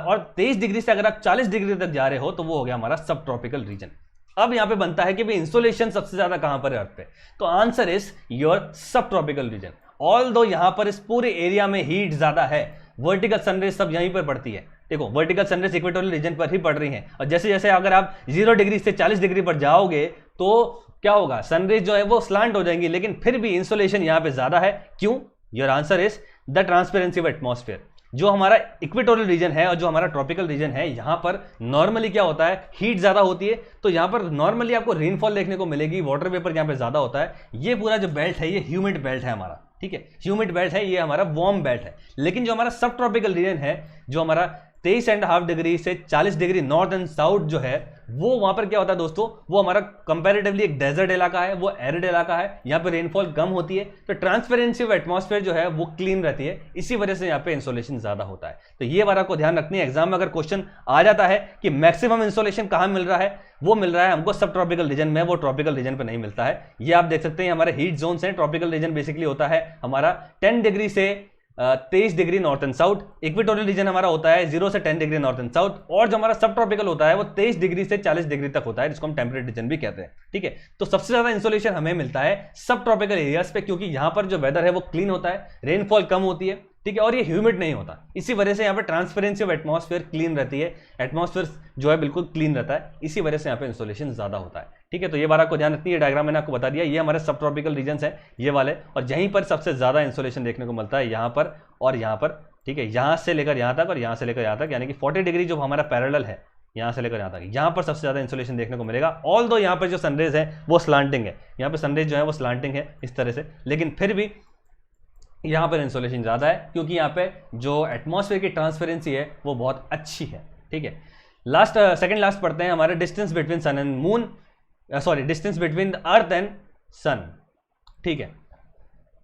और 23 डिग्री से अगर आप 40 डिग्री तक जा रहे हो तो वो हो गया हमारा सब ट्रॉपिकल रीजन। अब यहां पे बनता है कि भाई इंसोलेशन सबसे ज्यादा कहां पर है अर्थ पे, तो आंसर इज योर सब ट्रॉपिकल रीजन। ऑल दो यहां पर इस पूरे एरिया में हीट ज्यादा है, वर्टिकल सनरेज सब यहीं पर पड़ती है। देखो वर्टिकल सनरेज इक्वेटोरियल रीजन पर ही पड़ रही है, और जैसे जैसे अगर आप 0 डिग्री से 40 डिग्री पर जाओगे तो क्या होगा, सनरेज जो है वो स्लांट हो जाएंगी, लेकिन फिर भी इंसोलेशन यहां पे ज्यादा है। क्यों? Your answer is the transparency of atmosphere. जो हमारा इक्वेटोरियल रीजन है और जो हमारा ट्रॉपिकल रीजन है, यहां पर नॉर्मली क्या होता है, हीट ज्यादा होती है, तो यहां पर नॉर्मली आपको रेनफॉल देखने को मिलेगी, वाटर वेपर यहां पे ज्यादा होता है। ये पूरा जो बेल्ट है ये ह्यूमिड बेल्ट है हमारा। ठीक है, ह्यूमिड बेल्ट है, ये हमारा वार्म बेल्ट है। लेकिन जो हमारा सब ट्रॉपिकल रीजन है, जो हमारा 23.5 डिग्री से 40 डिग्री नॉर्थ एंड साउथ जो है, वो वहां पर क्या होता है दोस्तों, वो हमारा कंपैरेटिवली एक डेजर्ट इलाका है, वो एरिड इलाका है, यहाँ पे रेनफॉल कम होती है, तो ट्रांसपेरेंसी ऑफ एटमॉस्फेयर जो है वो क्लीन रहती है, इसी वजह से यहाँ पे इंसोलेशन ज्यादा होता है। तो ये बात आपको ध्यान रखनी है, एग्जाम में अगर क्वेश्चन आ जाता है कि मैक्सिमम इंसोलेशन कहां मिल रहा है, वो मिल रहा है हमको सब ट्रॉपिकल रीजन में, वो ट्रॉपिकल रीजन पे नहीं मिलता है। ये आप देख सकते हैं हमारे हीट जोन्स हैं। ट्रॉपिकल रीजन बेसिकली होता है हमारा 10 डिग्री से 23 degree north and south, equatorial region हमारा होता है 0 से 10 डिग्री नॉर्थ एंड साउथ, और जो हमारा सब ट्रॉपिकल होता है वो 23 डिग्री से 40 डिग्री तक होता है, जिसको हम टेम्परेट रीजन भी कहते हैं। ठीक है, तो सबसे ज्यादा इंसोलेशन हमें मिलता है सब ट्रॉपिकल एरियाज पे, क्योंकि यहां पर जो वेदर है वो क्लीन होता है, रेनफॉल कम होती है। ठीक है, और ये ह्यूमिड नहीं होता, इसी वजह से यहाँ पे ट्रांसपेरेंसी ऑफ एटमॉस्फेयर क्लीन रहती है, एटमॉस्फेयर जो है बिल्कुल क्लीन रहता है, इसी वजह से यहाँ पे इंसोलेशन ज्यादा होता है। ठीक है, तो ये बात आपको ध्यान रखनी है। डायग्राम मैंने आपको बता दिया, ये हमारे सब ट्रॉपिकल रीजन्स हैं ये वाले, और यहीं पर सबसे ज्यादा इंसोलेशन देखने को मिलता है, यहाँ पर और यहाँ पर। ठीक है, यहाँ से लेकर यहाँ तक और यहाँ से लेकर यहाँ तक, यानी कि 40 डिग्री जो हमारा पैरेलल है यहाँ से लेकर यहाँ तक, यहाँ पर सबसे ज्यादा इंसोलेशन देखने को मिलेगा। ऑल दो यहाँ पर जो सनरेज है वो स्लांटिंग है, यहाँ पे सनरेज जो है वो स्लांटिंग है इस तरह से, लेकिन फिर भी यहाँ पर इंसोलेशन ज़्यादा है क्योंकि यहाँ पे जो एटमॉस्फेयर की ट्रांसपेरेंसी है वो बहुत अच्छी है। ठीक है, सेकंड लास्ट पढ़ते हैं हमारे distance between sun and moon, sorry distance between earth and sun. ठीक है,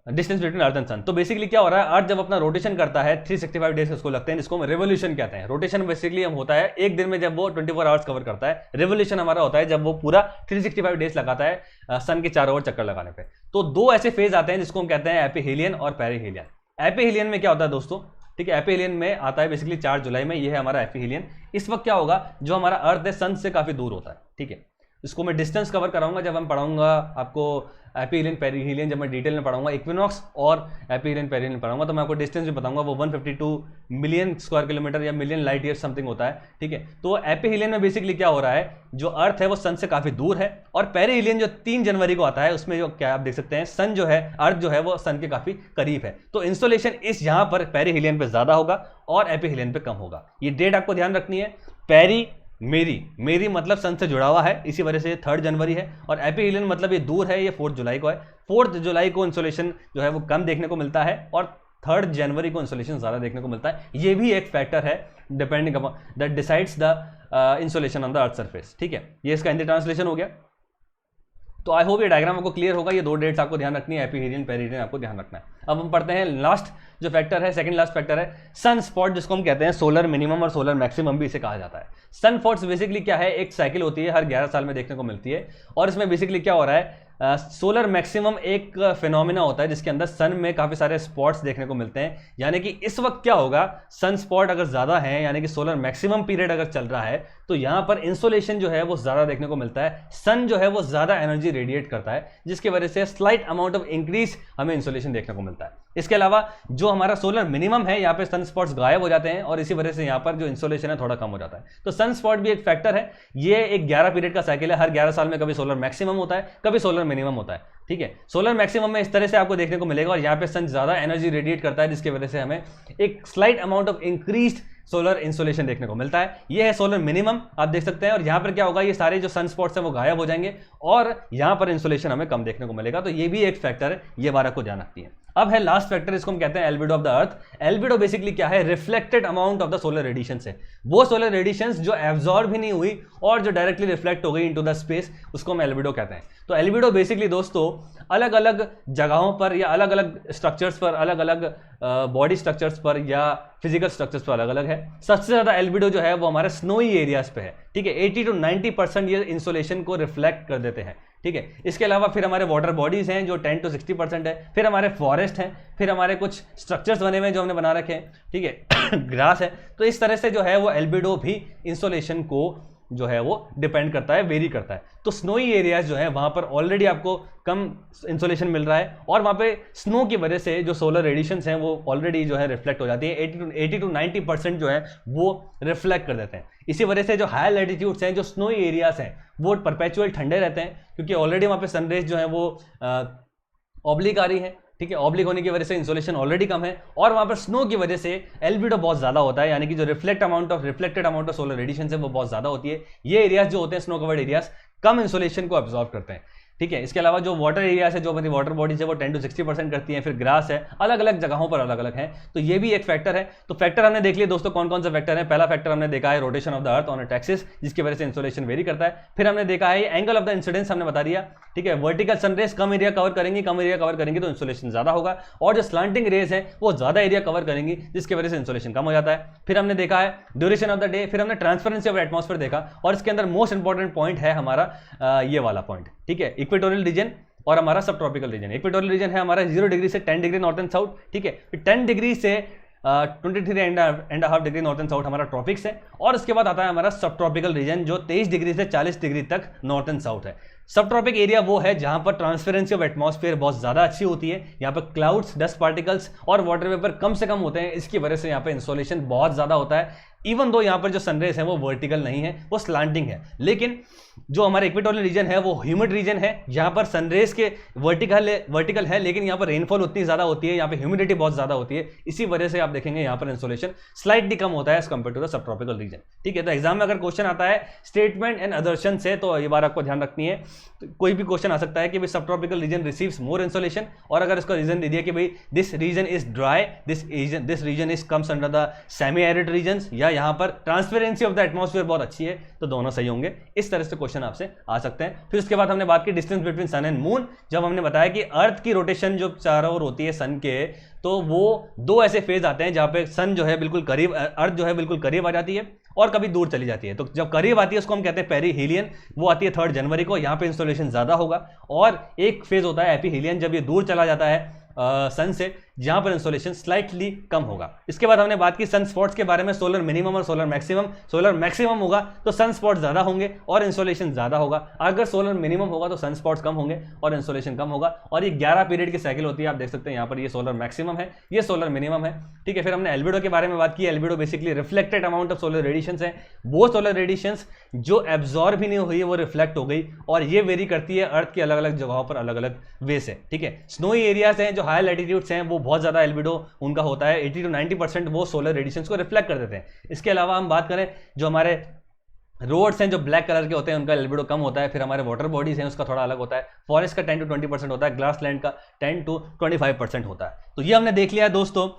distance between earth and sun. तो बेसिकली क्या हो रहा है, अर्थ जब अपना रोटेशन करता है 365 डेज उसको लगते हैं, जिसको हम रेवोल्यूशन कहते हैं। रोटेशन बेसिकली हम होता है एक दिन में जब वो 24 आवर्स कवर करता है। रेवोल्यूशन हमारा होता है जब वो पूरा 365 डेज लगाता है सन के चारों ओर चक्कर लगाने पे। तो दो ऐसे फेज आते हैं जिसको हम कहते हैं एपिहेलियन और पेरिहेलियन। एपिहेलियन में क्या होता है दोस्तों, ठीक है, एपिहेलियन में आता है बेसिकली 4 जुलाई में, ये है हमारा एपिहेलियन। इस वक्त क्या होगा, जो हमारा अर्थ है सन से काफी दूर होता है। ठीक है, इसको मैं डिस्टेंस कवर कराऊंगा जब हम पढ़ाऊंगा आपको एपिहेलियन पेरिहेलियन, जब मैं डिटेल में पढ़ाऊंगा इक्विनॉक्स और एपिहेलियन पेरिहेलियन पढ़ाऊंगा तो मैं आपको डिस्टेंस भी बताऊंगा। वो 152 मिलियन स्क्वायर किलोमीटर या मिलियन लाइट ईयर समथिंग होता है। ठीक है, तो एपिहेलियन में बेसिकली क्या हो रहा है, जो अर्थ है वो सन से काफी दूर है, और पेरिहेलियन जो 3 जनवरी को आता है उसमें जो क्या आप देख सकते हैं, सन जो है, अर्थ जो है वो सन के काफी करीब है। तो इंसोलेशन इस यहां पर पेरिहेलियन पे ज्यादा होगा और एपिहेलियन पे कम होगा। ये डेट आपको ध्यान रखनी है। पेरी मेरी मतलब सन से जुड़ा हुआ है, इसी वजह से 3 जनवरी है, और एपिहेलियन मतलब ये दूर है, ये 4 जुलाई को है। 4 जुलाई को इंसोलेशन जो है वो कम देखने को मिलता है और 3 जनवरी को इंसोलेशन ज़्यादा देखने को मिलता है। ये भी एक फैक्टर है depending upon that decides the insolation on the earth surface. ठीक है, ये इसका हिंदी ट्रांसलेशन हो गया। तो आई होप ये डायग्राम आपको क्लियर होगा। ये 2 डेट्स आपको ध्यान रखनी है, एपिहेलियन पेरिहेलियन आपको ध्यान रखना है। अब हम पढ़ते हैं लास्ट जो फैक्टर है, सेकंड लास्ट फैक्टर है सन स्पॉट, जिसको हम कहते हैं सोलर मिनिमम और सोलर मैक्सिमम भी इसे कहा जाता है। सन स्पॉट्स बेसिकली क्या है, एक साइकिल होती है, हर 11 साल में देखने को मिलती है, और इसमें बेसिकली क्या हो रहा है, सोलर मैक्सिमम एक फिनोमिना होता है जिसके अंदर सन में काफी सारे स्पॉट्स देखने को मिलते हैं। यानी कि इस वक्त क्या होगा, सन स्पॉट अगर ज्यादा है यानी कि सोलर मैक्सिमम पीरियड अगर चल रहा है तो यहां पर इंसोलेशन जो है वो ज्यादा देखने को मिलता है। सन जो है वो ज्यादा एनर्जी रेडिएट करता है, जिसकी वजह से स्लाइट अमाउंट ऑफ इंक्रीज हमें इंसोलेशन देखने को मिलता है। इसके अलावा जो हमारा सोलर मिनिमम है, यहाँ पे सन स्पॉट्स गायब हो जाते हैं और इसी वजह से यहाँ पर जो इंसोलेशन है थोड़ा कम हो जाता है। तो सन स्पॉट भी एक फैक्टर है। ये एक 11 पीरियड का साइकिल है, हर 11 साल में कभी सोलर मैक्सिमम होता है, कभी सोलर मिनिमम होता है। ठीक है, सोलर मैक्सिमम में इस तरह से आपको देखने को मिलेगा, और यहाँ पे सन ज्यादा एनर्जी रेडिएट करता है, जिसकी वजह से हमें एक slight amount of increased solar insolation देखने को मिलता है। ये है सोलर मिनिमम, आप देख सकते हैं। और यहां पर क्या होगा, ये सारे जो सन स्पॉट्स हैं वो गायब हो जाएंगे और यहां पर इंसोलेशन हमें कम देखने को मिलेगा। तो ये भी एक फैक्टर है, ये बात को ध्यान रखती है। अब है लास्ट फैक्टर, इसको हम कहते हैं albedo of the earth. Albedo basically क्या है, reflected amount of the solar radiation है। वो सोलर रेडिएशंस जो एब्जॉर्ब ही नहीं हुई और जो डायरेक्टली रिफ्लेक्ट हो गई इनटू द स्पेस, उसको हम एल्बिडो कहते हैं। तो एल्बिडो बेसिकली दोस्तों अलग अलग जगहों पर या अलग अलग स्ट्रक्चर्स पर, अलग अलग बॉडी स्ट्रक्चर्स पर या फिजिकल स्ट्रक्चर्स पर अलग अलग है। सबसे ज्यादा एल्बिडो जो है वो हमारे स्नोई एरियाज पे है। ठीक है, 80 to 90% ये इंसोलेशन को रिफ्लेक्ट कर देते हैं। ठीक है, इसके अलावा फिर हमारे वाटर बॉडीज हैं जो 10 to 60% है, फिर हमारे फॉरेस्ट हैं, फिर हमारे कुछ स्ट्रक्चर्स बने हुए हैं जो हमने बना रखे हैं। ठीक है, ग्रास है। तो इस तरह से जो है वो एल्बिडो भी इंसोलेशन को जो है वो डिपेंड करता है, वेरी करता है। तो स्नोई एरियाज जो है वहां पर ऑलरेडी आपको कम इंसोलेशन मिल रहा है, और वहां पे स्नो की वजह से जो सोलर रेडिएशंस हैं वो ऑलरेडी जो है रिफ्लेक्ट हो जाती है। 80 to 90% जो है वो रिफ्लेक्ट कर देते हैं। इसी वजह से जो हाई लैटिट्यूड्स हैं, जो स्नोई एरियाज हैं, वो परपेचुअल ठंडे रहते हैं, क्योंकि ऑलरेडी वहां पे सनरेज जो है वो ऑब्लिक आ रही है। ठीक है, ऑब्लिक होने की वजह से इंसोलेशन ऑलरेडी कम है, और वहां पर स्नो की वजह से एल्बिडो बहुत ज्यादा होता है, यानी कि जो reflected amount of solar radiation है वो बहुत ज्यादा होती है। ये एरियाज जो होते हैं स्नो कवर्ड एरियाज कम इंसोलेशन को एब्जॉर्ब करते हैं। ठीक है, इसके अलावा जो वाटर एरियाज है, जो अपनी वाटर बॉडीज है वो 10 to 60% करती हैं। फिर ग्रास है, अलग अलग जगहों पर अलग अलग है। तो ये भी एक फैक्टर है। तो फैक्टर हमने देख लिए दोस्तों कौन कौन से फैक्टर है। पहला फैक्टर हमने देखा है rotation of the earth on it axis, जिसकी वजह से इंसोलेशन वेरी करता है। फिर हमने देखा है एंगल ऑफ द इंसिडेंस, हमने बता दिया। ठीक है, वर्टिकल सनरेज कम एरिया कवर करेंगी तो इंसोलेशन ज्यादा होगा, और जो स्लांटिंग रेज है वो ज्यादा एरिया कवर करेंगी, जिसकी वजह से इंसोलेशन कम हो जाता है। फिर हमने देखा है ड्यूरेशन ऑफ द डे, फिर हमने ट्रांसपेरेंसी ऑफ एटमॉस्फेयर देखा, और इसके अंदर मोस्ट इंपॉर्टेंट पॉइंट है हमारा ये वाला पॉइंट। ठीक है, इक्वेटोरियल रीजन और हमारा सब ट्रॉपिकल रीजन। इक्वेटोरियल रीजन है हमारा 0 डिग्री से 10 डिग्री नॉर्थ एंड साउथ। ठीक है, 10 डिग्री से 23.5 डिग्री नॉर्थ एंड साउथ हमारा ट्रॉपिक्स है, और उसके बाद आता है हमारा सब ट्रॉपिकल रीजन जो 23 डिग्री से 40 डिग्री तक नॉर्थ एंड साउथ है। सब ट्रॉपिक एरिया वो है जहां पर ट्रांसपेरेंसी ऑफ एटमॉस्फेयर बहुत ज्यादा अच्छी होती है। यहाँ पर क्लाउड्स, डस्ट पार्टिकल्स और वाटर वेपर कम से कम होते हैं, इसकी वजह से यहाँ पे इंसोलेशन बहुत ज्यादा होता है। इवन दो यहाँ पर जो सनरेज है वो वर्टिकल नहीं है, वो स्लांटिंग है। लेकिन जो हमारे इक्वेटोरियल रीजन है वो ह्यूमिड रीजन है, यहाँ पर सनरेज के वर्टिकल है, लेकिन यहाँ पर रेनफॉल उतनी ज़्यादा होती है, यहाँ पे ह्यूमिडिटी बहुत ज़्यादा होती है। इसी वजह से आप देखेंगे यहाँ पर इंसोलेशन स्लाइटली कम होता है as compare to the sub tropical region. ठीक है, तो एग्जाम में अगर क्वेश्चन आता है स्टेटमेंट एंड अदर्शन से, तो ये बात आपको ध्यान रखनी है। तो कोई भी क्वेश्चन आ सकता है कि भाई sub tropical region receives more insolation, और अगर इसका रीजन दे दिया कि भाई this region is dry, this region is comes under the semi arid region, या यहाँ पर ट्रांसपेरेंसी ऑफ द एटमॉस्फेयर बहुत अच्छी है, तो दोनों सही होंगे। इस तरह से क्वेश्चन आपसे आ सकते हैं। फिर उसके बाद हमने बात की distance between sun and moon, जब हमने बताया कि अर्थ की रोटेशन जो चारों ओर होती है सन के, तो वो दो ऐसे फेज आते हैं जहां पे सन जो है बिल्कुल करीब, अर्थ जो है बिल्कुल करीब आ जाती है और कभी दूर चली जाती है। तो जब करीब आती है उसको हम कहते हैं पेरीहीलियन, वो आती है 3 जनवरी को, यहाँ पे इंसोलेशन ज़्यादा होगा। और एक फेज होता है एपीहीलियन, जब ये दूर चला जाता है सन से, जहां पर इंसोलेशन स्लाइटली कम होगा। इसके बाद हमने बात की सन स्पॉट्स के बारे में, सोलर मिनिमम और सोलर मैक्सिमम। सोलर मैक्सिमम होगा तो सन स्पॉट ज़्यादा होंगे और इंसोलेशन ज़्यादा होगा, अगर सोलर मिनिमम होगा तो सन स्पॉट्स कम होंगे और इंसोलेशन कम होगा। और ये 11 पीरियड की साइकिल होती है, आप देख सकते हैं यहाँ पर ये सोलर मैक्सिमम है, ये सोलर मिनिमम है। ठीक है, फिर हमने एल्बिडो के बारे में बात की। Albedo basically reflected amount of solar radiations है, वो सोलर रेडिएशंस जो एब्जॉर्ब ही नहीं हुई है वो रिफ्लेक्ट हो गई, और ये वेरी करती है अर्थ की अलग अलग जगहों पर अलग अलग वे से। ठीक है, स्नोई एरियाज हैं जो हाई लैटिट्यूड्स हैं, वो बहुत ज़्यादा एल्बिडो उनका होता है, 80 to 90% वो सोलर रेडिएशंस को रिफ्लेक्ट कर देते हैं। इसके अलावा हम बात करें जो हमारे रोड्स हैं जो ब्लैक कलर के होते हैं, उनका एल्बिडो कम होता है। फिर हमारे वाटर बॉडीज हैं उसका थोड़ा अलग होता है, फॉरेस्ट का 10 to 20% होता है, ग्लास लैंड का 10 to 25% होता है। तो ये हमने देख लिया है दोस्तों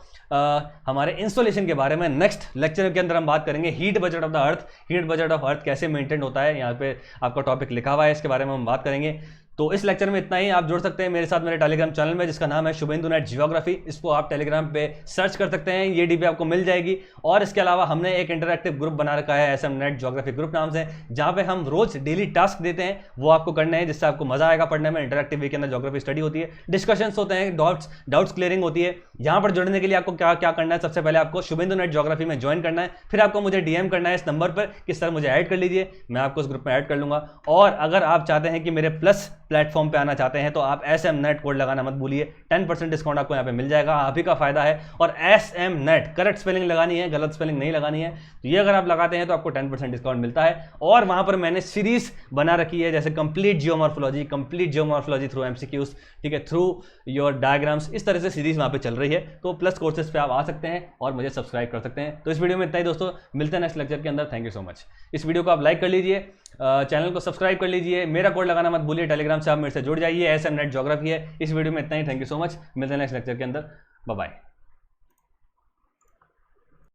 हमारे इंसोलेशन के बारे में। नेक्स्ट लेक्चर के अंदर हम बात करेंगे heat budget of the earth. Heat budget of earth कैसे मेंटेन होता है, यहाँ पे आपका टॉपिक लिखा हुआ है, इसके बारे में हम बात करेंगे। तो इस लेक्चर में इतना ही। आप जुड़ सकते हैं मेरे साथ मेरे टेलीग्राम चैनल में, जिसका नाम है शुभेंदु नेट जियोग्राफी। इसको आप टेलीग्राम पे सर्च कर सकते हैं, ये डीपी आपको मिल जाएगी। और इसके अलावा हमने एक इंटरैक्टिव ग्रुप बना रखा है SM नेट जियोग्राफी ग्रुप नाम से, जहाँ पे हम रोज डेली टास्क देते हैं, वो आपको करने हैं, जिससे आपको मजा आएगा पढ़ने में। इंटरैक्टिव वे के अंदर जियोग्राफी स्टडी होती है, डिस्कशंस होते हैं, डाउट्स क्लियरिंग होती है। यहाँ पर जुड़ने के लिए आपको क्या क्या करना है, सबसे पहले आपको शुभेंदु नेट जियोग्राफी में ज्वाइन करना है, फिर आपको मुझे DM करना है इस नंबर पर कि सर मुझे ऐड कर लीजिए, मैं आपको उस ग्रुप में ऐड कर लूंगा। और अगर आप चाहते हैं कि मेरे प्लस प्लेटफॉर्म पे आना चाहते हैं तो आप SM नेट कोड लगाना मत भूलिए, 10% डिस्काउंट आपको यहाँ पे मिल जाएगा, आप ही का फायदा है। और SM नेट करेक्ट स्पेलिंग लगानी है, गलत स्पेलिंग नहीं लगानी है। तो ये अगर आप लगाते हैं तो आपको 10% डिस्काउंट मिलता है। और वहां पर मैंने सीरीज बना रखी है, जैसे कंप्लीट जियोमॉर्फोलॉजी थ्रू MCQs, ठीक है, थ्रू योर डायग्राम्स, इस तरह से सीरीज वहां पे चल रही है। तो प्लस कोर्सेज पे आप आ सकते हैं और मुझे सब्सक्राइब कर सकते हैं। तो इस वीडियो में इतना ही दोस्तों, मिलते हैं नेक्स्ट लेक्चर के अंदर। Thank you so much. इस वीडियो को आप लाइक कर लीजिए, चैनल को सब्सक्राइब कर लीजिए, मेरा कोड लगाना मत भूलिए, टेलीग्राम से आप मेरे से जुड़ जाइए, SM नेट जियोग्राफी है। इस वीडियो में इतना ही। थैंक यू सो मच, मिलते हैं नेक्स्ट लेक्चर के अंदर। Bye bye.